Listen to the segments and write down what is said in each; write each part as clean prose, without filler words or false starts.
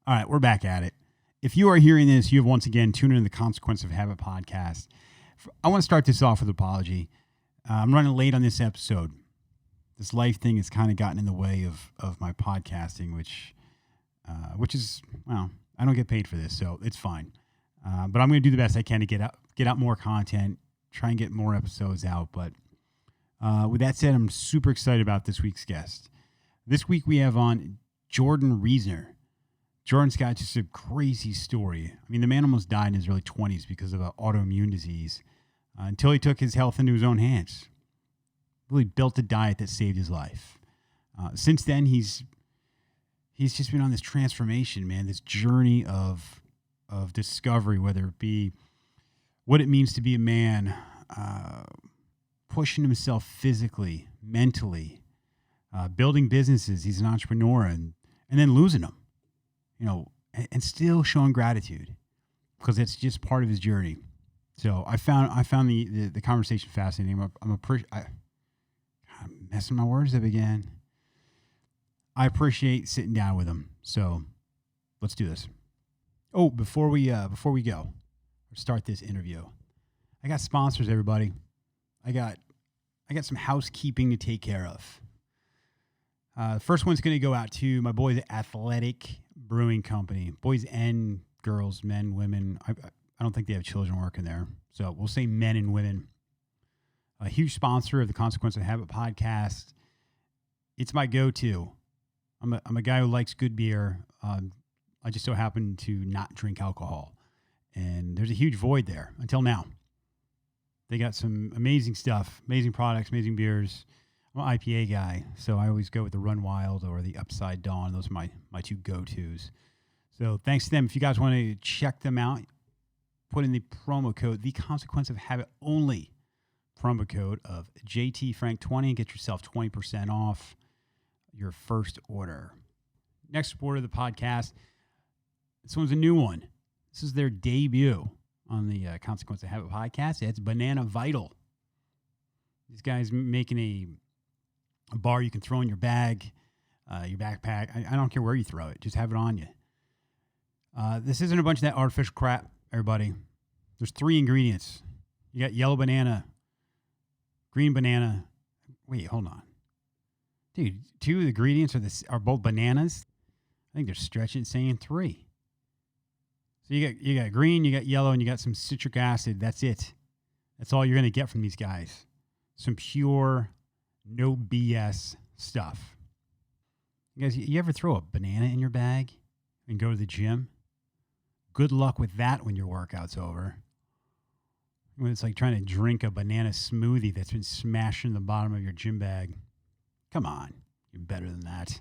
All right, we're back at it. If you are hearing this, you have once again tuned into the Consequence of Habit podcast. I want to start this off with an apology. I'm running late on this episode. This life thing has kind of gotten in the way of my podcasting, which is, well, I don't get paid for this, so it's fine. But I'm going to do the best I can to get out more content, try and get more episodes out. But with that said, I'm super excited about this week's guest. This week we have on Jordan Reasoner. Jordan's got just a crazy story. I mean, the man almost died in his early 20s because of an autoimmune disease until he took his health into his own hands. Really built a diet that saved his life. Since then, he's just been on this transformation, man, this journey of discovery, whether it be what it means to be a man, pushing himself physically, mentally, building businesses. He's an entrepreneur, and then losing them. And still showing gratitude because it's just part of his journey. So I found the conversation fascinating. I'm messing my words up again. I appreciate sitting down with him. So let's do this. Oh, before we go, start this interview, I got sponsors, everybody. I got some housekeeping to take care of. The first one's going to go out to my boys at Athletic Brewing Company. Boys and girls, men, women. I don't think they have children working there. So we'll say men and women. A huge sponsor of the Consequence of Habit podcast. It's my go-to. I'm a guy who likes good beer. I just so happen to not drink alcohol. And there's a huge void there until now. They got some amazing stuff, amazing products, amazing beers. I'm an IPA guy, so I always go with the Run Wild or the Upside Down. Those are my two go-tos. So thanks to them. If you guys want to check them out, put in the promo code, The Consequence of Habit only, promo code of JTFrank20, and get yourself 20% off your first order. Next supporter of the podcast, this one's a new one. This is their debut on the Consequence of Habit podcast. It's Banana Vital. These guys making a bar you can throw in your bag, your backpack. I don't care where you throw it. Just have it on you. This isn't a bunch of that artificial crap, everybody. There's 3 ingredients. You got yellow banana, green banana. Wait, hold on. Dude, 2 of the ingredients are both bananas? I think they're stretching saying 3. So you got green, you got yellow, and you got some citric acid. That's it. That's all you're going to get from these guys. Some pure, no BS stuff. You guys, you ever throw a banana in your bag and go to the gym? Good luck with that when your workout's over. When it's like trying to drink a banana smoothie that's been smashed in the bottom of your gym bag. Come on, you're better than that.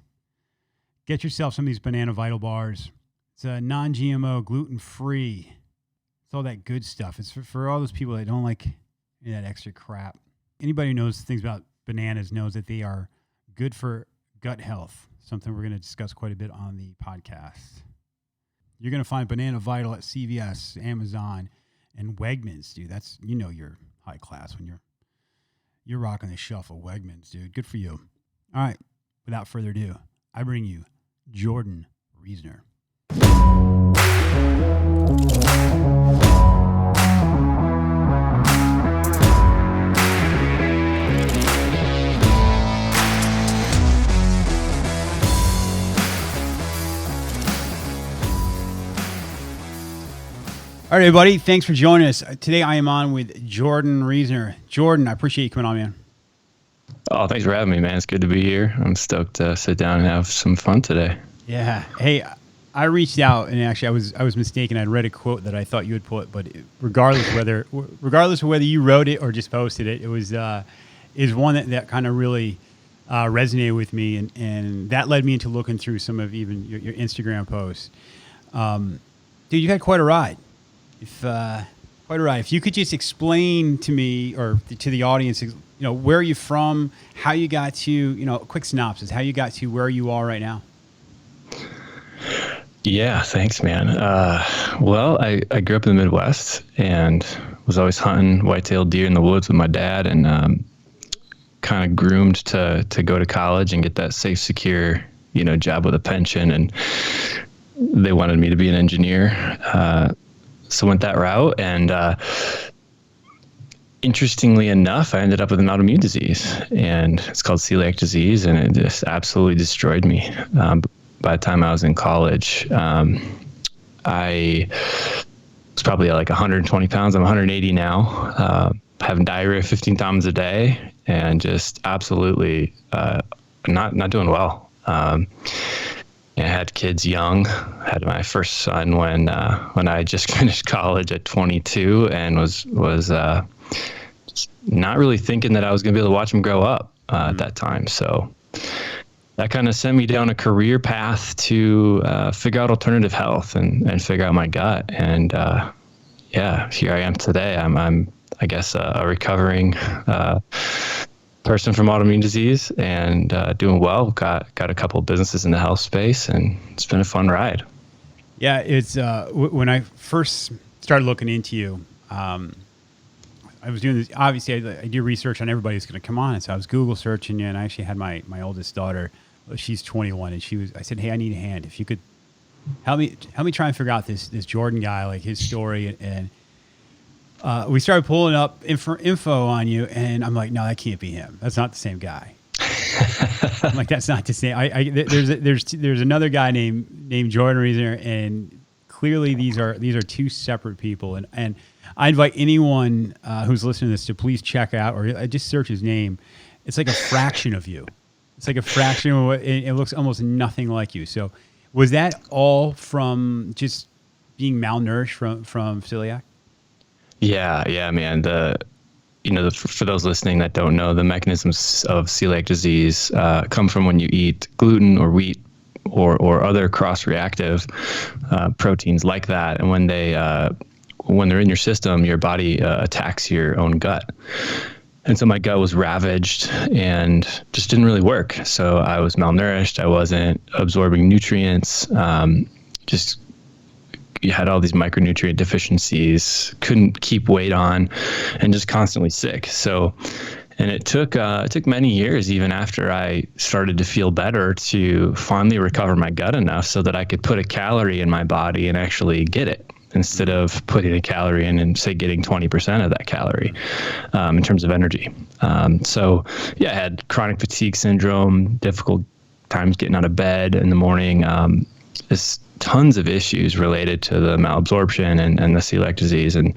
Get yourself some of these Banana Vital bars. It's a non-GMO, gluten-free. It's all that good stuff. It's for all those people that don't like that extra crap. Anybody who knows things about bananas knows that they are good for gut health, something we're going to discuss quite a bit on the podcast. You're going to find Banana Vital at CVS, Amazon, and Wegmans, dude. That's, you're high class when you're rocking the shelf of Wegmans, dude. Good for you. All right, without further ado, I bring you Jordan Reasoner. All right, everybody. Thanks for joining us. Today I am on with Jordan Reasoner. Jordan, I appreciate you coming on, man. Oh, thanks for having me, man. It's good to be here. I'm stoked to sit down and have some fun today. Yeah. Hey, I reached out, and actually I was mistaken. I'd read a quote that I thought you would put, but regardless of whether you wrote it or just posted it, it was is one that kind of really resonated with me, and that led me into looking through some of even your Instagram posts. Dude, you had quite a ride. If you could just explain to me or to the audience, where are you from, how you got to, a quick synopsis, how you got to where you are right now. Yeah, thanks, man. Well, I grew up in the Midwest and was always hunting white-tailed deer in the woods with my dad, and kind of groomed to go to college and get that safe, secure, job with a pension. And they wanted me to be an engineer. So went that route, and interestingly enough, I ended up with an autoimmune disease, and it's called celiac disease, and it just absolutely destroyed me. By the time I was in college, I was probably like 120 pounds. I'm 180 now, having diarrhea 15 times a day, and just absolutely not doing well. I had kids young. I had my first son when I just finished college at 22, and was not really thinking that I was going to be able to watch him grow up at that time. So that kind of sent me down a career path to figure out alternative health and figure out my gut. And here I am today. I'm I guess a recovering person from autoimmune disease, and doing well. Got a couple of businesses in the health space, and it's been a fun ride. Yeah, it's when I first started looking into you, I was doing this. Obviously, I do research on everybody who's going to come on, and so I was Google searching you, and I actually had my oldest daughter. She's 21, and I said, "Hey, I need a hand. If you could help me try and figure out this Jordan guy, like his story." And we started pulling up info on you, and I'm like, "No, that can't be him. That's not the same guy." I'm like, "That's not the same." There's another guy named Jordan Reasoner, and clearly these are two separate people. And I invite anyone who's listening to this to please check out, or just search his name. It's like a fraction of you. It's like a fraction of what it looks almost nothing like you. So was that all from just being malnourished from celiac? Yeah, man. For those listening that don't know, the mechanisms of celiac disease come from when you eat gluten or wheat or other cross-reactive proteins like that, and when they're in your system, your body attacks your own gut. And so my gut was ravaged and just didn't really work. So I was malnourished. I wasn't absorbing nutrients. You had all these micronutrient deficiencies, couldn't keep weight on, and just constantly sick. So, and it took many years, even after I started to feel better, to finally recover my gut enough so that I could put a calorie in my body and actually get it, instead of putting a calorie in and say getting 20% of that calorie in terms of energy. So yeah, I had chronic fatigue syndrome, difficult times getting out of bed in the morning, just tons of issues related to the malabsorption and the celiac disease. And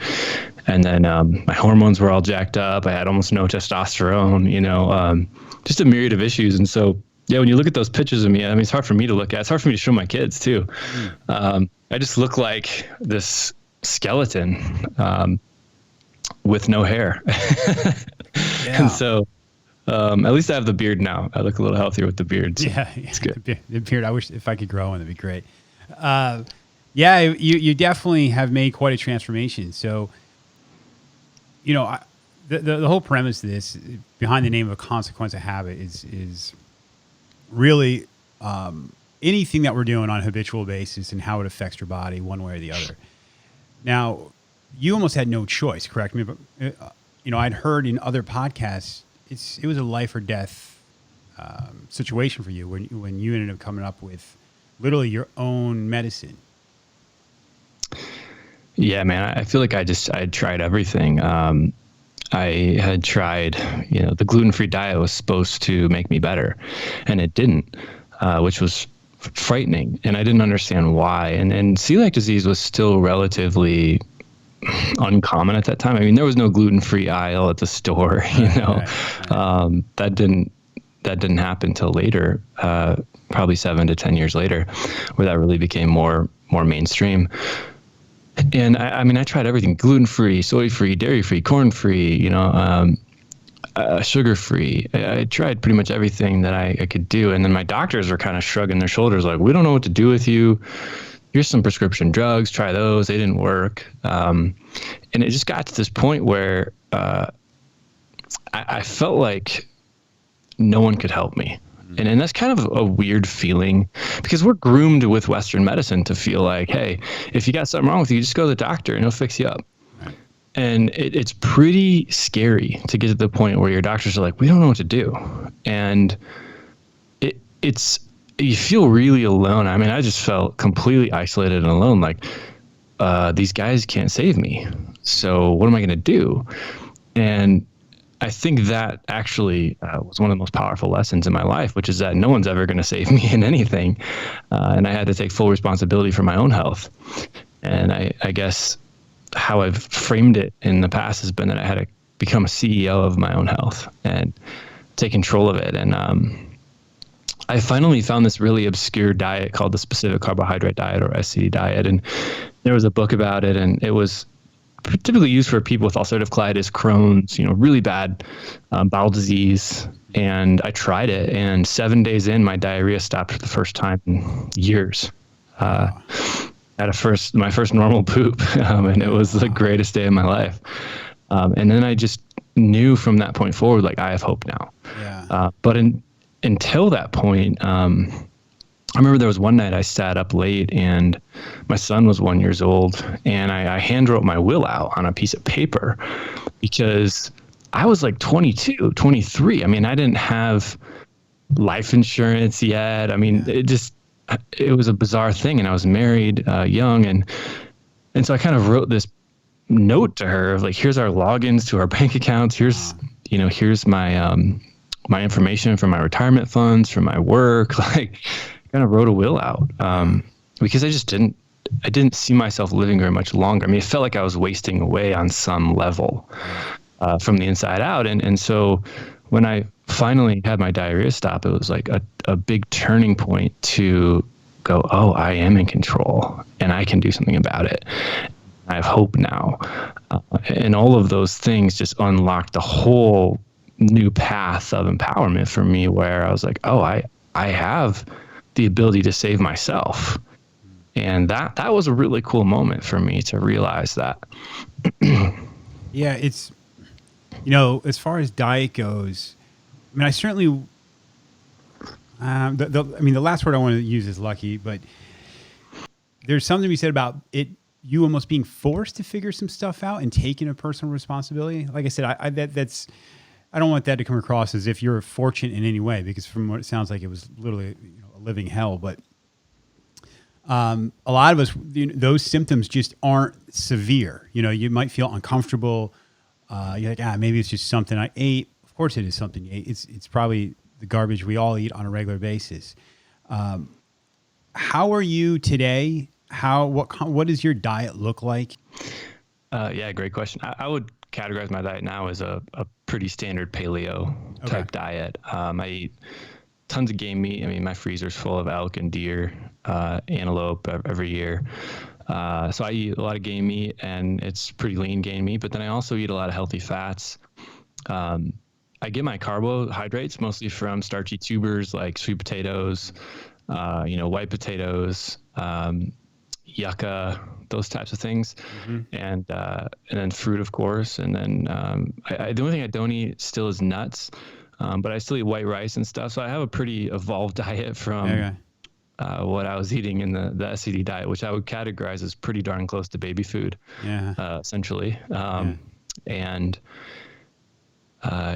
then my hormones were all jacked up. I had almost no testosterone, just a myriad of issues. And so, yeah, when you look at those pictures of me, I mean, it's hard for me to look at. It's hard for me to show my kids too. I just look like this skeleton with no hair. Yeah. And so at least I have the beard now. I look a little healthier with the beard. So Yeah, it's good. The beard. I wish if I could grow one, that'd be great. Yeah, you definitely have made quite a transformation. So, the whole premise of this, behind the name of a consequence of habit, is really anything that we're doing on a habitual basis and how it affects your body one way or the other. Now, you almost had no choice, correct me, but I'd heard in other podcasts it was a life or death situation for you when you ended up coming up with literally your own medicine. Yeah, man, I feel like I had tried everything. I had tried, the gluten-free diet was supposed to make me better, and it didn't, which was frightening. And I didn't understand why. And celiac disease was still relatively uncommon at that time. I mean, there was no gluten-free aisle at the store, Right. That didn't happen till later, probably 7 to 10 years later, where that really became more mainstream. And I tried everything: gluten-free, soy-free, dairy-free, corn-free, sugar-free. I tried pretty much everything that I could do. And then my doctors were kind of shrugging their shoulders like, we don't know what to do with you. Here's some prescription drugs, try those. They didn't work. And it just got to this point where I felt like no one could help me. And that's kind of a weird feeling, because we're groomed with Western medicine to feel like, hey, if you got something wrong with you, just go to the doctor and he'll fix you up. Right. And it's pretty scary to get to the point where your doctors are like, we don't know what to do. And it's you feel really alone. I mean, I just felt completely isolated and alone. Like, these guys can't save me. So what am I going to do? And I think that actually was one of the most powerful lessons in my life, which is that no one's ever going to save me in anything. And I had to take full responsibility for my own health. And I guess how I've framed it in the past has been that I had to become a CEO of my own health and take control of it. And I finally found this really obscure diet called the specific carbohydrate diet, or SCD diet. And there was a book about it, and it was typically used for people with ulcerative colitis, Crohn's, really bad bowel disease. And I tried it, and 7 days in, my diarrhea stopped for the first time in years. At my first normal poop, and it was the greatest day of my life. And then I just knew from that point forward, like, I have hope now. Yeah. But until that point, I remember there was one night I sat up late, and my son was 1 year old, and I hand wrote my will out on a piece of paper because I was like 22, 23. I mean, I didn't have life insurance yet. I mean, it was a bizarre thing, and I was married young, and so I kind of wrote this note to her of like, here's our logins to our bank accounts. Here's my information from my retirement funds, from my work. Like, kind of wrote a will out because I didn't see myself living very much longer. I mean, it felt like I was wasting away on some level from the inside out. And so when I finally had my diarrhea stop, it was like a big turning point to go, oh, I am in control and I can do something about it. I have hope now. And all of those things just unlocked a whole new path of empowerment for me, where I was like, oh, I have the ability to save myself. And that was a really cool moment for me to realize that. Yeah, it's, as far as diet goes, I mean, I certainly, the last word I want to use is lucky, but there's something to be said about it, you almost being forced to figure some stuff out and taking a personal responsibility. Like I said, I don't want that to come across as if you're fortunate in any way, because from what it sounds like, it was literally a living hell. But a lot of us, those symptoms just aren't severe. You might feel uncomfortable. You're like, maybe it's just something I ate. Of course, it is something you ate. It's probably the garbage we all eat on a regular basis. How are you today? What does your diet look like? Yeah, great question. I would categorize my diet now as a pretty standard paleo type diet. I eat tons of game meat. I mean, my freezer's full of elk and deer, antelope every year. So I eat a lot of game meat, and it's pretty lean game meat, but then I also eat a lot of healthy fats. I get my carbohydrates mostly from starchy tubers like sweet potatoes, white potatoes, yucca, those types of things, and then fruit, of course. And then the only thing I don't eat still is nuts, but I still eat white rice and stuff. So I have a pretty evolved diet from what I was eating in the SCD diet, which I would categorize as pretty darn close to baby food, essentially. And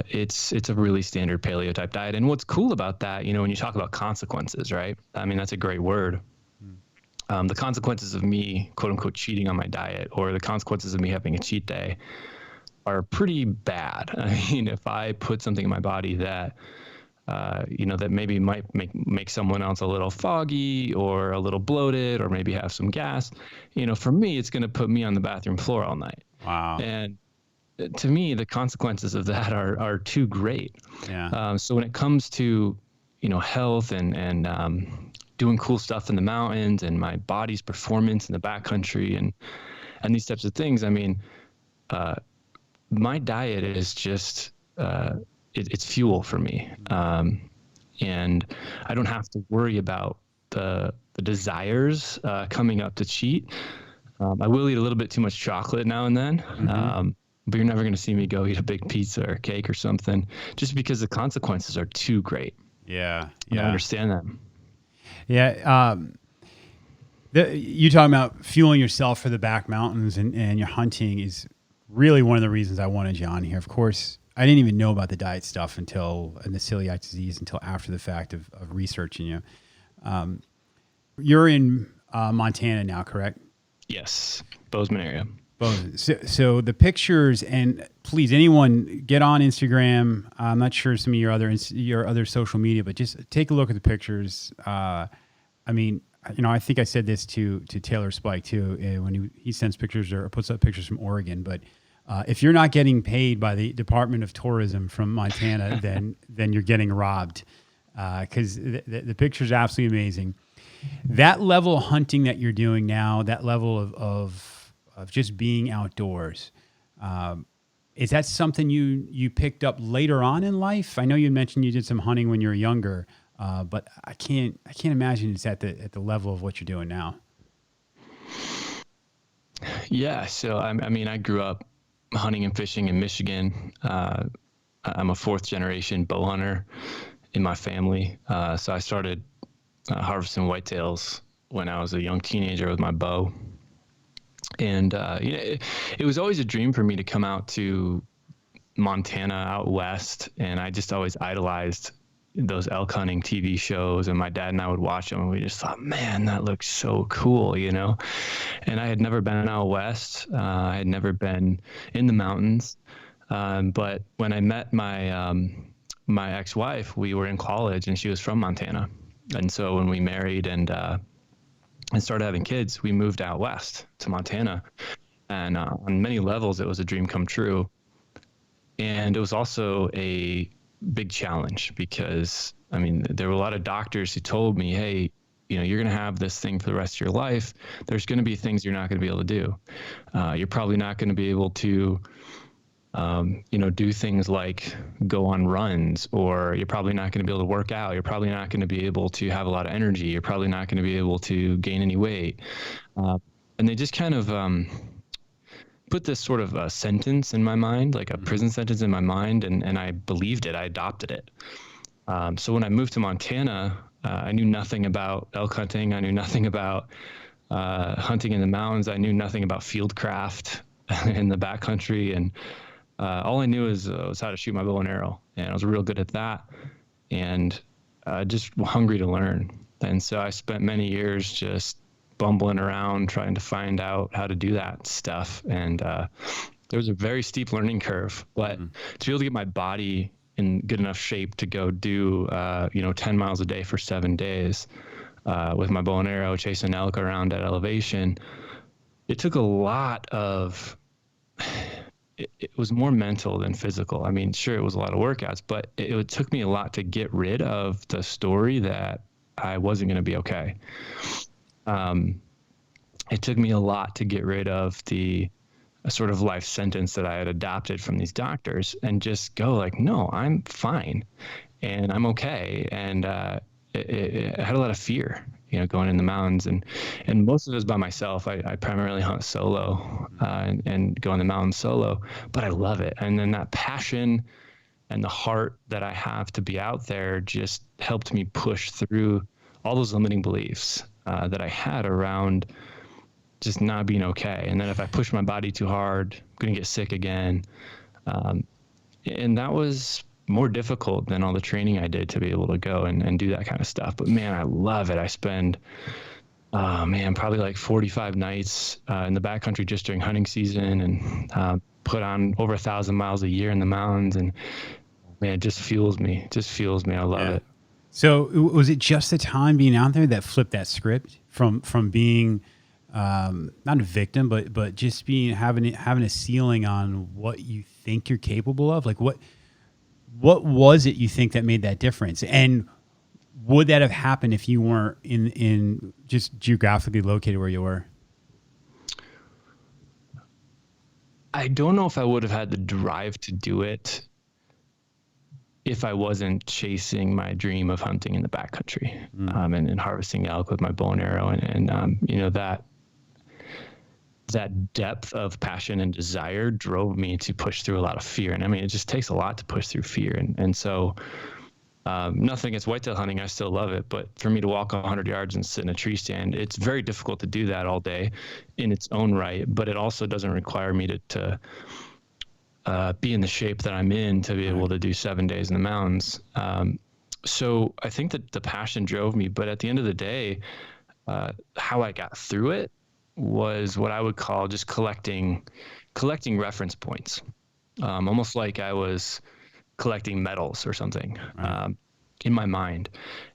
it's a really standard paleo type diet. And what's cool about that, when you talk about consequences, right? I mean, that's a great word. The consequences of me, quote unquote, cheating on my diet, or the consequences of me having a cheat day, are pretty bad. I mean, if I put something in my body that, that maybe might make someone else a little foggy or a little bloated or maybe have some gas, for me, it's going to put me on the bathroom floor all night. Wow. And to me, the consequences of that are too great. Yeah. So when it comes to, health and doing cool stuff in the mountains and my body's performance in the backcountry and these types of things, I mean, my diet is just, it's fuel for me. And I don't have to worry about the desires coming up to cheat. I will eat a little bit too much chocolate now and then. But you're never going to see me go eat a big pizza or cake or something, just because the consequences are too great. Yeah. I understand them. Yeah. You talking about fueling yourself for the back mountains and your hunting is really one of the reasons I wanted you on here. Of course, I didn't even know about the diet stuff and the celiac disease until after the fact of researching you. You're in Montana now, correct? Yes, Bozeman area. Both. So the pictures, and please, anyone get on Instagram. I'm not sure some of your other social media, but just take a look at the pictures. I mean, I think I said this to Taylor Spike too when he sends pictures or puts up pictures from Oregon. But if you're not getting paid by the Department of Tourism from Montana, then you're getting robbed, because the picture's absolutely amazing. That level of hunting that you're doing now, that level of just being outdoors, is that something you picked up later on in life? I know you mentioned you did some hunting when you were younger, but I can't imagine it's at the level of what you're doing now. Yeah, so I mean, I grew up hunting and fishing in Michigan. I'm a fourth generation bow hunter in my family, so I started harvesting whitetails when I was a young teenager with my bow. And it was always a dream for me to come out to Montana out west, and I just always idolized those elk hunting TV shows, and my dad and I would watch them, and we just thought, man, that looks so cool, And I had never been out west. I had never been in the mountains. But when I met my ex-wife, we were in college, and she was from Montana. And so when we married and started having kids, we moved out west to Montana. And on many levels, it was a dream come true. And it was also a big challenge because, I mean, there were a lot of doctors who told me, hey, you're going to have this thing for the rest of your life. There's going to be things you're not going to be able to do. You're probably not going to be able to, do things like go on runs, or you're probably not going to be able to work out. You're probably not going to be able to have a lot of energy. You're probably not going to be able to gain any weight. And they just kind of put this sort of a sentence in my mind, like a prison sentence in my mind, and I believed it. I adopted it. So when I moved to Montana, I knew nothing about elk hunting. I knew nothing about hunting in the mountains. I knew nothing about fieldcraft in the backcountry, and all I knew was how to shoot my bow and arrow, and I was real good at that, and just hungry to learn. And so I spent many years just bumbling around trying to find out how to do that stuff. And there was a very steep learning curve, but to be able to get my body in good enough shape to go do 10 miles a day for 7 days with my bow and arrow, chasing elk around at elevation, it took a lot of it was more mental than physical. I mean, sure, it was a lot of workouts, but it took me a lot to get rid of the story that I wasn't going to be okay. It took me a lot to get rid of the sort of life sentence that I had adopted from these doctors and just go like, no, I'm fine and I'm okay. And I had a lot of fear, going in the mountains, and most of it was by myself. I primarily hunt solo and go in the mountains solo, but I love it. And then that passion and the heart that I have to be out there just helped me push through all those limiting beliefs that I had around just not being okay. And then if I push my body too hard, I'm going to get sick again. And that was more difficult than all the training I did to be able to go and do that kind of stuff. But man, I love it. I spend, probably like 45 nights in the backcountry just during hunting season, and put on over 1,000 miles a year in the mountains. And man, it just fuels me. I love it. So was it just the time being out there that flipped that script from being not a victim, but just having a ceiling on what you think you're capable of? Like what was it you think that made that difference? And would that have happened if you weren't in just geographically located where you were? I don't know if I would have had the drive to do it if I wasn't chasing my dream of hunting in the backcountry, and harvesting elk with my bow and arrow, and that depth of passion and desire drove me to push through a lot of fear. And I mean, it just takes a lot to push through fear. And so nothing against whitetail hunting, I still love it. But for me to walk 100 yards and sit in a tree stand, it's very difficult to do that all day in its own right. But it also doesn't require me to be in the shape that I'm in to be able to do 7 days in the mountains. So I think that the passion drove me, but at the end of the day, how I got through it was what I would call just collecting reference points, almost like I was collecting medals or something, Right. in my mind.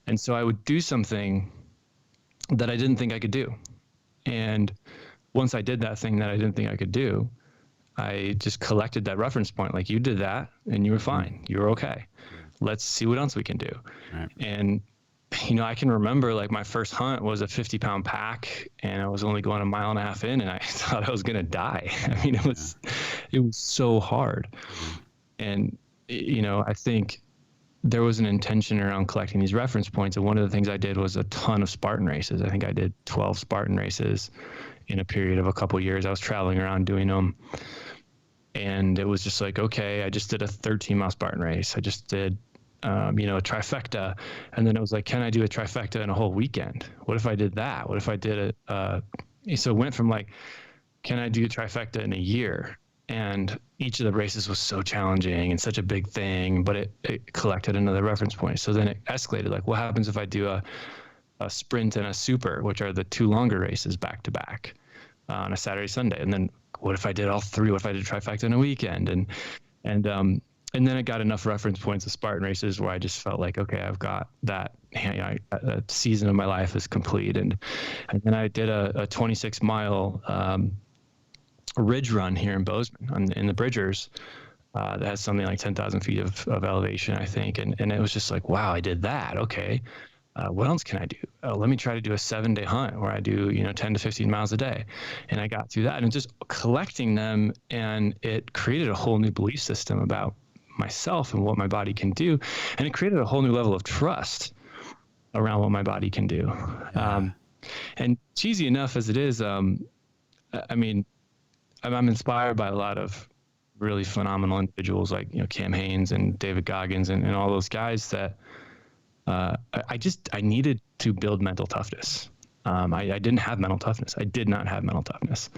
And so I would do something that I didn't think I could do. And once I did that thing that I didn't think I could do, I just collected that reference point. Like, you did that and you were fine. You were okay. Let's see what else we can do. Right. And, I can remember like my first hunt was a 50-pound pack, and I was only going 1.5 miles in, and I thought I was going to die. I mean, it was so hard. And, I think there was an intention around collecting these reference points. And one of the things I did was a ton of Spartan races. I think I did 12 Spartan races in a period of a couple of years. I was traveling around doing them. And it was just like, okay, I just did a 13-mile Spartan race. I just did, a trifecta. And then it was like, can I do a trifecta in a whole weekend? What if I did that? What if I did it? So it went from like, can I do a trifecta in a year? And each of the races was so challenging and such a big thing, but it collected another reference point. So then it escalated. Like, what happens if I do a sprint and a super, which are the two longer races back to back on a Saturday, Sunday? And then what if I did all three? What if I did trifecta in a weekend? And then it got enough reference points of Spartan races where I just felt like, okay, I've got that. That season of my life is complete. And then I did a 26-mile ridge run here in Bozeman in the Bridgers. That has something like 10,000 feet of elevation, I think. And it was just like, wow, I did that. Okay. What else can I do? Let me try to do a 7-day hunt where I do, 10 to 15 miles a day. And I got through that, and just collecting them, and it created a whole new belief system about myself and what my body can do. And it created a whole new level of trust around what my body can do. And cheesy enough as it is, I mean, I'm inspired by a lot of really phenomenal individuals like, Cam Hanes and David Goggins and all those guys that I needed to build mental toughness. I didn't have mental toughness. I did not have mental toughness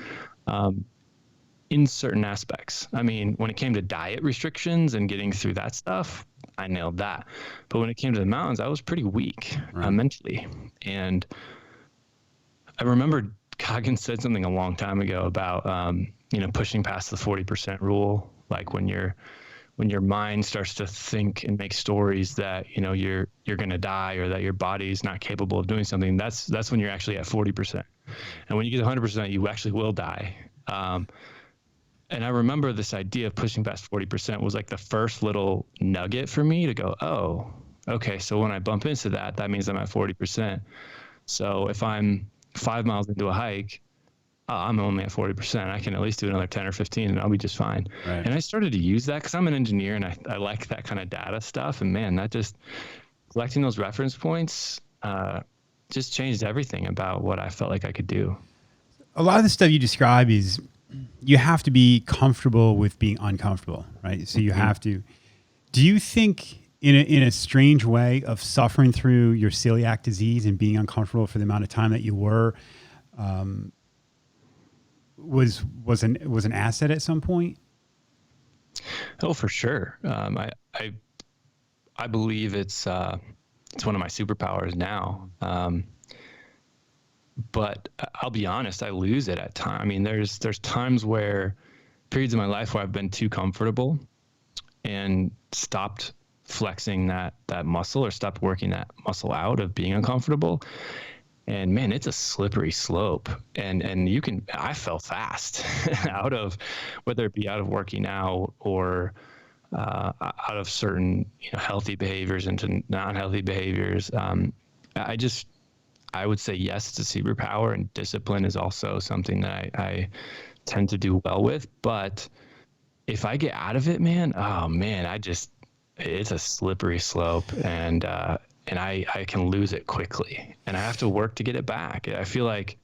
in certain aspects. I mean, when it came to diet restrictions and getting through that stuff, I nailed that. But when it came to the mountains, I was pretty weak mentally. And I remember Goggins said something a long time ago about, pushing past the 40% rule. Like when your mind starts to think and make stories that, you're going to die, or that your body's not capable of doing something, that's when you're actually at 40%. And when you get 100%, you actually will die. And I remember this idea of pushing past 40% was like the first little nugget for me to go, oh, okay. So when I bump into that means I'm at 40%. So if I'm 5 miles into a hike, I'm only at 40%. I can at least do another 10 or 15 and I'll be just fine. Right. And I started to use that because I'm an engineer, and I like that kind of data stuff. And man, that just collecting those reference points just changed everything about what I felt like I could do. A lot of the stuff you describe is you have to be comfortable with being uncomfortable, right? So you have to. Do you think in a strange way of suffering through your celiac disease and being uncomfortable for the amount of time that you were, was an asset at some point? Oh, for sure. I believe it's one of my superpowers now. But I'll be honest, I lose it at times. I mean, there's times where periods of my life where I've been too comfortable and stopped flexing that muscle, or stopped working that muscle out of being uncomfortable. And man, it's a slippery slope. And I fell fast out of, whether it be out of working out or out of certain healthy behaviors into non-healthy behaviors. I would say yes to superpower, and discipline is also something that I tend to do well with. But if I get out of it, man, it's a slippery slope, and I can lose it quickly, and I have to work to get it back. I feel like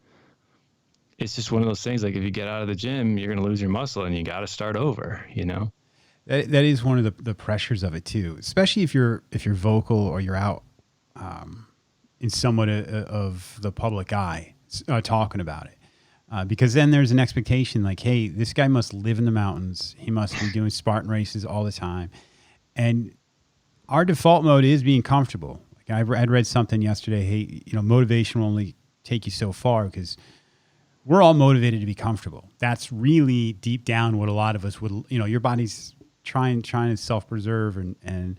it's just one of those things. Like if you get out of the gym, you're going to lose your muscle, and you got to start over. That is one of the pressures of it too, especially if you're vocal or you're out in somewhat of the public eye talking about it. Because then there's an expectation like, hey, this guy must live in the mountains. He must be doing Spartan races all the time. And our default mode is being comfortable. Like I'd read something yesterday. Hey, motivation will only take you so far because we're all motivated to be comfortable. That's really deep down what a lot of us would. Your body's trying to self preserve, and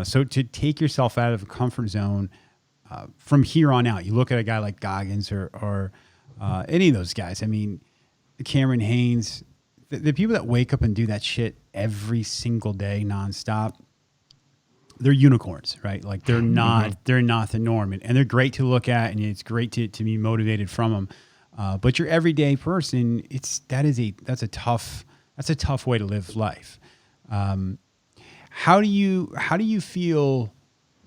so to take yourself out of a comfort zone from here on out. You look at a guy like Goggins or any of those guys. I mean, Cameron Haynes, the people that wake up and do that shit every single day nonstop. They're unicorns, right? Like they're not the norm, and they're great to look at, and it's great to be motivated from them. But your everyday person, that's a tough way to live life. How do you feel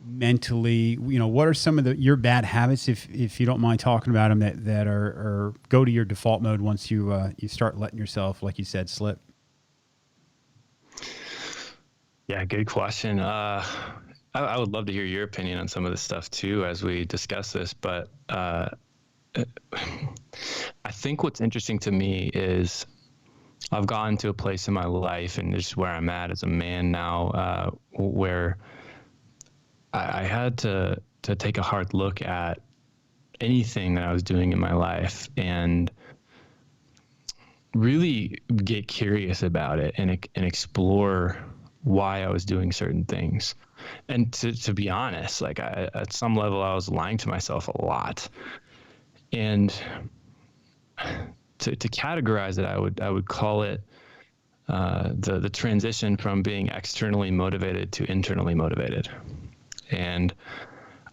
mentally? What are some of your bad habits, if you don't mind talking about them, that are go to your default mode once you start letting yourself, like you said, slip? Yeah, good question. I would love to hear your opinion on some of this stuff too as we discuss this. But I think what's interesting to me is I've gotten to a place in my life, and this is where I'm at as a man now, where I had to take a hard look at anything that I was doing in my life and really get curious about it and explore why I was doing certain things. And to be honest, like at some level, I was lying to myself a lot. And to categorize it, I would call it the transition from being externally motivated to internally motivated. And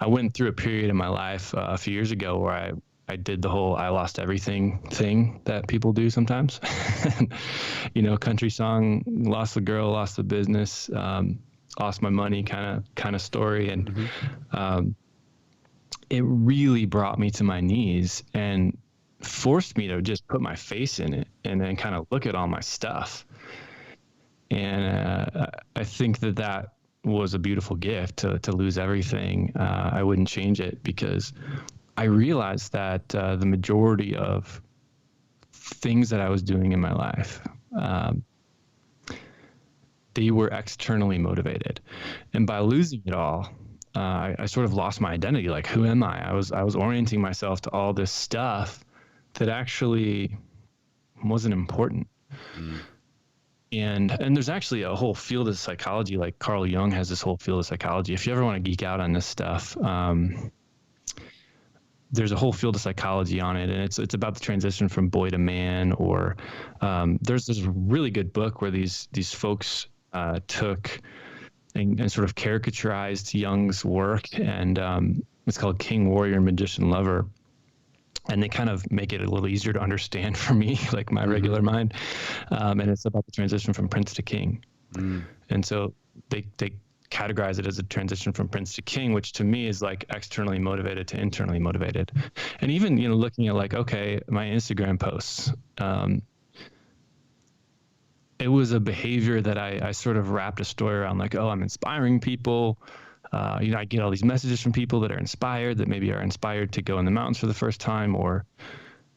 I went through a period in my life a few years ago where I did the whole I lost everything thing that people do sometimes. Country song, lost the girl, lost the business, lost my money kind of story. And it really brought me to my knees and forced me to just put my face in it and then kind of look at all my stuff. And I think that was a beautiful gift to lose everything. I wouldn't change it because I realized that the majority of things that I was doing in my life, they were externally motivated. And by losing it all, I sort of lost my identity. Like, who am I? I was orienting myself to all this stuff that actually wasn't important. And there's actually a whole field of psychology, like Carl Jung has this whole field of psychology. If you ever want to geek out on this stuff, there's a whole field of psychology on it, and it's about the transition from boy to man. Or there's this really good book where these folks took and sort of caricaturized Jung's work, and it's called King, Warrior, Magician, Lover. And they kind of make it a little easier to understand for me, like my regular mind. And it's about the transition from prince to king. And so they categorize it as a transition from prince to king, which to me is like externally motivated to internally motivated. And even, looking at like, okay, my Instagram posts, it was a behavior that I sort of wrapped a story around, like, oh, I'm inspiring people. I get all these messages from people that are inspired, that maybe are inspired to go in the mountains for the first time or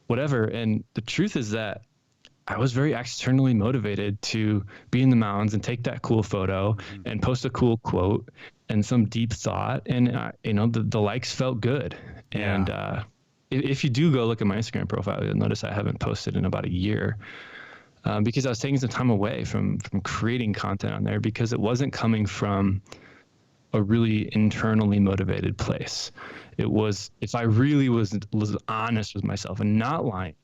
whatever. And the truth is that I was very externally motivated to be in the mountains and take that cool photo and post a cool quote and some deep thought. And, the likes felt good. Yeah. And if you do go look at my Instagram profile, you'll notice I haven't posted in about a year because I was taking some time away from creating content on there because it wasn't coming from a really internally motivated place. It was, if I really was honest with myself and not lying,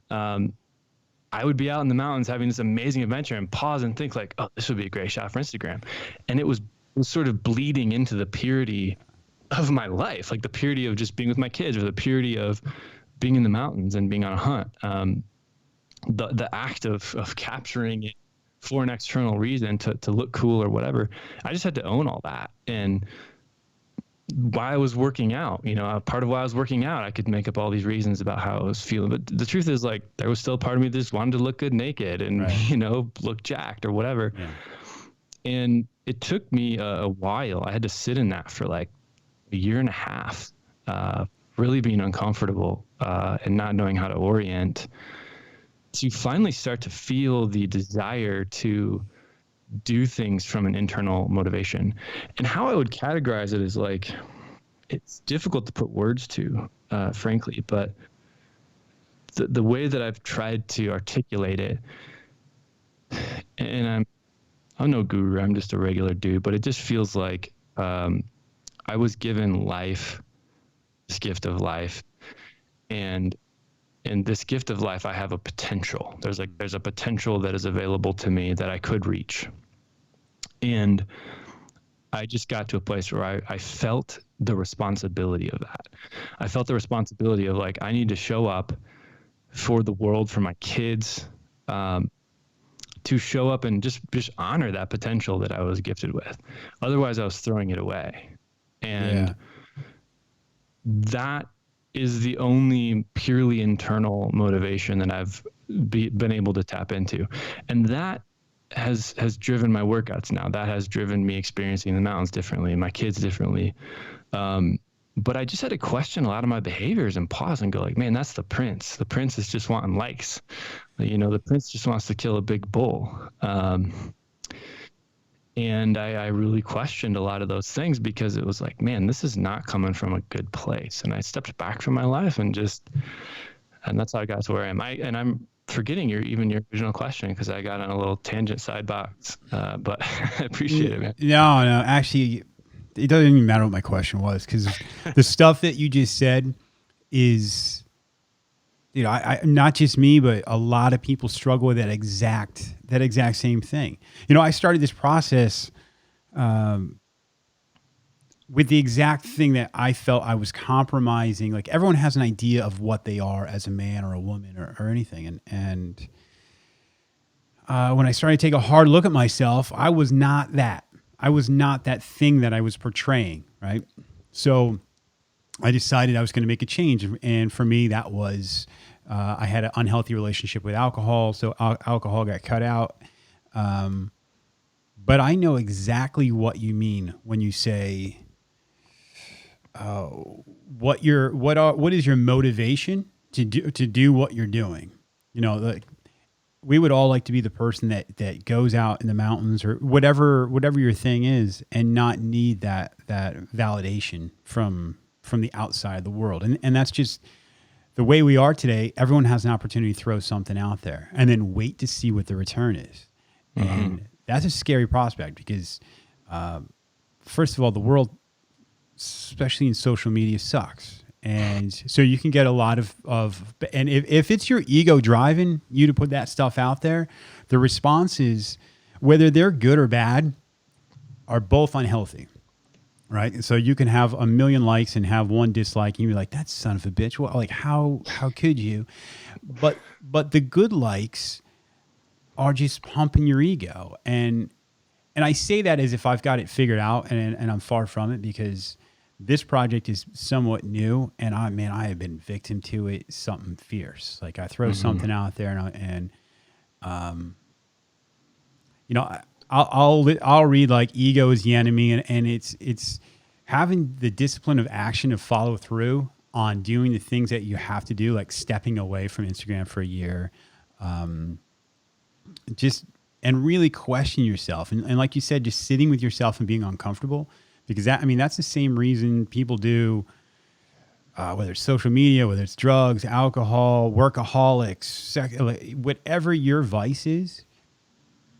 I would be out in the mountains having this amazing adventure and pause and think like, oh, this would be a great shot for Instagram. And it was sort of bleeding into the purity of my life, like the purity of just being with my kids or the purity of being in the mountains and being on a hunt. The act of capturing it for an external reason to look cool or whatever. I just had to own all that. And while I was working out, part of why I was working out, I could make up all these reasons about how I was feeling. But the truth is, like, there was still a part of me that just wanted to look good naked and, right. Look jacked or whatever. Yeah. And it took me a while. I had to sit in that for like a year and a half, really being uncomfortable and not knowing how to orient, to finally start to feel the desire to do things from an internal motivation. And how I would categorize it is like, it's difficult to put words to, frankly, but the way that I've tried to articulate it, and I'm no guru, I'm just a regular dude, but it just feels like I was given life, this gift of life, and in this gift of life, I have a potential. There's a potential that is available to me that I could reach. And I just got to a place where I felt the responsibility of that. I felt the responsibility of like, I need to show up for the world, for my kids, to show up and just honor that potential that I was gifted with. Otherwise, I was throwing it away. And that is the only purely internal motivation that I've been able to tap into. And that has driven my workouts now. That has driven me experiencing the mountains differently and my kids differently. But I just had to question a lot of my behaviors and pause and go like, man, that's the prince. The prince is just wanting likes. The prince just wants to kill a big bull. And I really questioned a lot of those things because it was like, man, this is not coming from a good place. And I stepped back from my life and that's how I got to where I am. I'm forgetting your original question because I got on a little tangent side box, but I appreciate it, man. No, actually, it doesn't even matter what my question was because the stuff that you just said is, I not just me, but a lot of people struggle with that exact same thing. I started this process with the exact thing that I felt I was compromising. Like everyone has an idea of what they are as a man or a woman or anything. And when I started to take a hard look at myself, I was not that. I was not that thing that I was portraying, right? So I decided I was going to make a change. And for me, that was, I had an unhealthy relationship with alcohol. So alcohol got cut out. But I know exactly what you mean when you say, what is your motivation to do what you're doing? Like we would all like to be the person that goes out in the mountains or whatever your thing is and not need that validation from the outside of the world. And that's just the way we are today. Everyone has an opportunity to throw something out there and then wait to see what the return is. Mm-hmm. And that's a scary prospect because, first of all, the world, especially in social media, sucks. And so you can get a lot of and if it's your ego driving you to put that stuff out there, the responses, whether they're good or bad, are both unhealthy, right? So you can have 1 million likes and have one dislike, and you're like, that son of a bitch. Well, like how could you? But the good likes are just pumping your ego, and I say that as if I've got it figured out, and I'm far from it because this project is somewhat new, and I have been victim to it. Something fierce. Like I throw something out there, I'll read like ego is the enemy, and it's having the discipline of action to follow through on doing the things that you have to do, like stepping away from Instagram for a year, and really question yourself, and like you said, just sitting with yourself and being uncomfortable. Because that's the same reason people do, whether it's social media, whether it's drugs, alcohol, workaholics, whatever your vice is.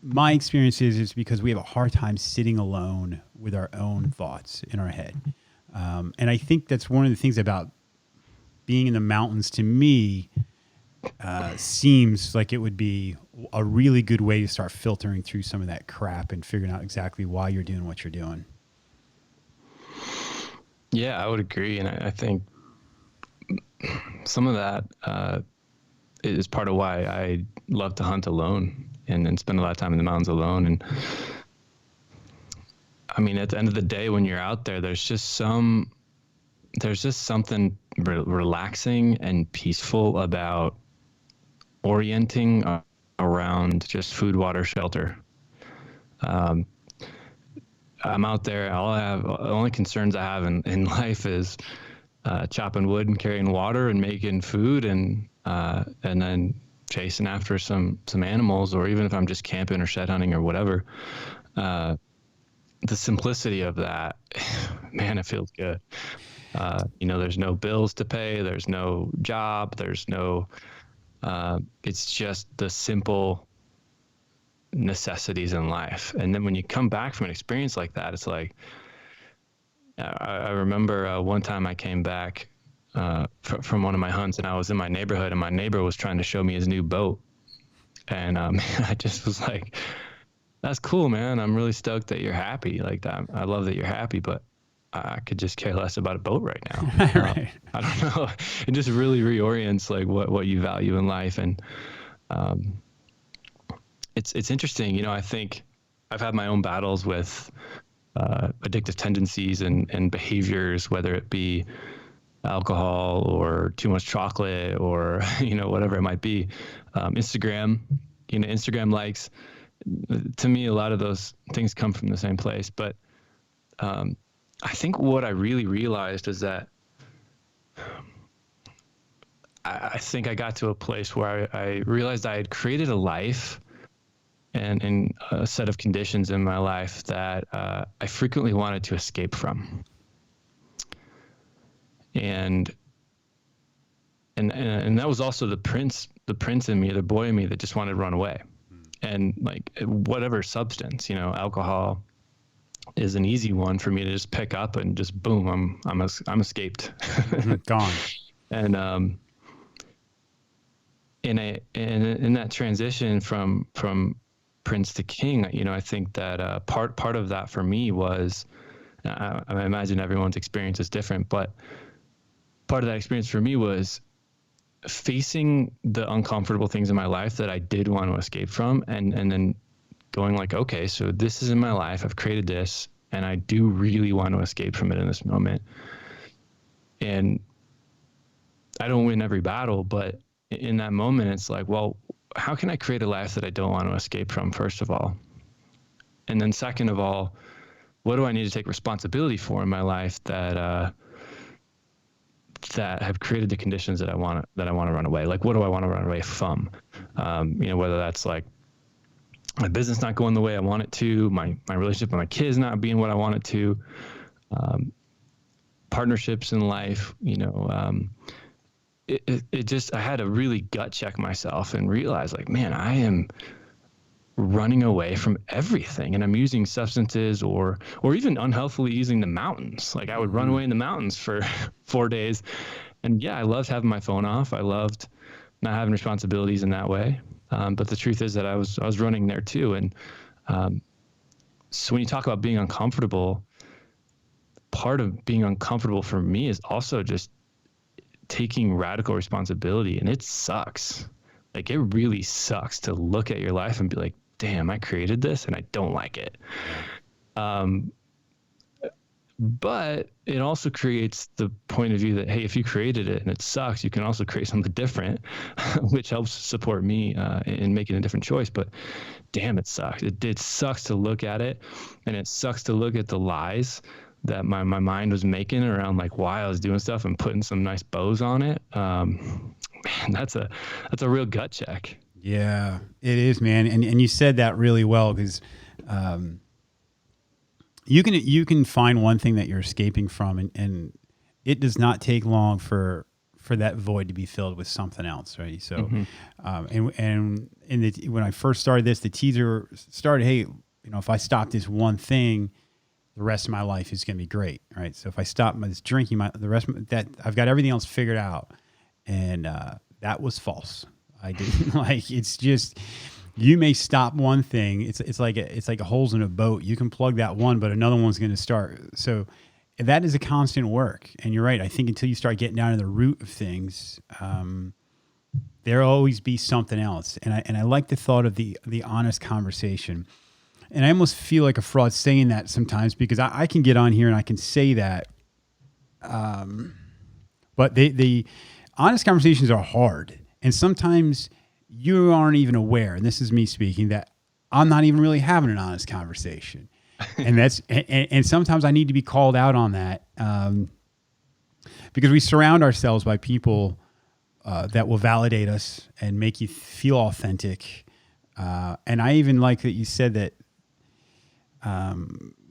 My experience is because we have a hard time sitting alone with our own thoughts in our head. And I think that's one of the things about being in the mountains to me seems like it would be a really good way to start filtering through some of that crap and figuring out exactly why you're doing what you're doing. Yeah, I would agree. And I think some of that is part of why I love to hunt alone and spend a lot of time in the mountains alone. And at the end of the day, when you're out there, there's just something relaxing and peaceful about orienting around just food, water, shelter. I'm out there. The only concerns I have in life is chopping wood and carrying water and making food and then chasing after some animals, or even if I'm just camping or shed hunting or whatever, the simplicity of that, man, it feels good. There's no bills to pay. There's no job. There's no, it's just the simple necessities in life. And then when you come back from an experience like that, it's like, I remember one time I came back from one of my hunts, and I was in my neighborhood, and my neighbor was trying to show me his new boat. And I just was like, that's cool, man. I'm really stoked that you're happy like that. I love that you're happy, but I could just care less about a boat right now. Right. I don't know. It just really reorients like what you value in life. And it's interesting. I think I've had my own battles with addictive tendencies and behaviors, whether it be alcohol or too much chocolate or, whatever it might be. Instagram likes, to me, a lot of those things come from the same place. But I think what I really realized is that I think I got to a place where I realized I had created a life and a set of conditions in my life that I frequently wanted to escape from. And that was also the prince in me, the boy in me that just wanted to run away. And like whatever substance, alcohol is an easy one for me to just pick up and just boom, I'm escaped. Gone. And in that transition from prince to king, I think that part of that for me was, I imagine everyone's experience is different, but part of that experience for me was facing the uncomfortable things in my life that I did want to escape from, and then going like, okay, so this is in my life. I've created this, and I do really want to escape from it in this moment. And I don't win every battle, but in that moment, it's like, well, how can I create a life that I don't want to escape from, first of all? And then second of all, what do I need to take responsibility for in my life that have created the conditions that I want to run away? Like, what do I want to run away from? Whether that's like my business not going the way I want it to, my relationship with my kids not being what I want it to, partnerships in life, it just, I had to really gut check myself and realize like, man, I am running away from everything, and I'm using substances or even unhealthily using the mountains. Like I would run away in the mountains for 4 days, and yeah, I loved having my phone off. I loved not having responsibilities in that way. But the truth is that I was running there too. And so when you talk about being uncomfortable, part of being uncomfortable for me is also just taking radical responsibility, and it sucks. Like it really sucks to look at your life and be like, damn, I created this and I don't like it. But it also creates the point of view that, hey, if you created it and it sucks, you can also create something different, which helps support me in making a different choice. But damn, it sucks. It sucks to look at it, and it sucks to look at the lies that my mind was making around like why I was doing stuff and putting some nice bows on it. Man, that's a real gut check. Yeah, it is, man. And you said that really well, because you can find one thing that you're escaping from, and it does not take long for that void to be filled with something else, right? So, when I first started this, the teaser started, hey, if I stop this one thing, the rest of my life is going to be great, right? So if I stop this drinking, the rest of that, I've got everything else figured out, and that was false. I didn't like. It's just, you may stop one thing. It's like holes in a boat. You can plug that one, but another one's going to start. So that is a constant work. And you're right. I think until you start getting down to the root of things, there'll always be something else. And I like the thought of the honest conversation. And I almost feel like a fraud saying that sometimes, because I can get on here and I can say that. But the honest conversations are hard. And sometimes you aren't even aware, and this is me speaking, that I'm not even really having an honest conversation. And and sometimes I need to be called out on that, because we surround ourselves by people that will validate us and make you feel authentic. And I even like that you said that,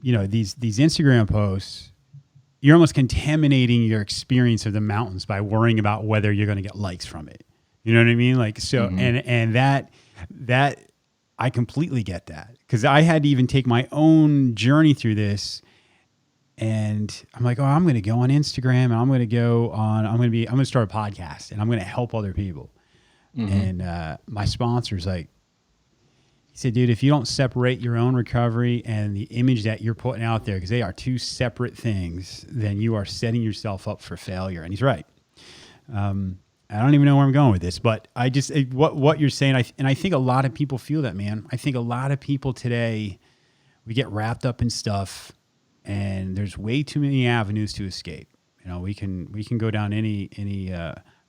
these Instagram posts, you're almost contaminating your experience of the mountains by worrying about whether you're going to get likes from it. You know what I mean? Like, so, and that I completely get that, because I had to even take my own journey through this. And I'm like, oh, I'm going to go on Instagram and I'm going to start a podcast and I'm going to help other people. And my sponsor's like, he said, dude, if you don't separate your own recovery and the image that you're putting out there, because they are two separate things, then you are setting yourself up for failure. And he's right. I don't even know where I'm going with this, but what you're saying, I think a lot of people feel that, man. I think a lot of people today, we get wrapped up in stuff, and there's way too many avenues to escape. We can go down any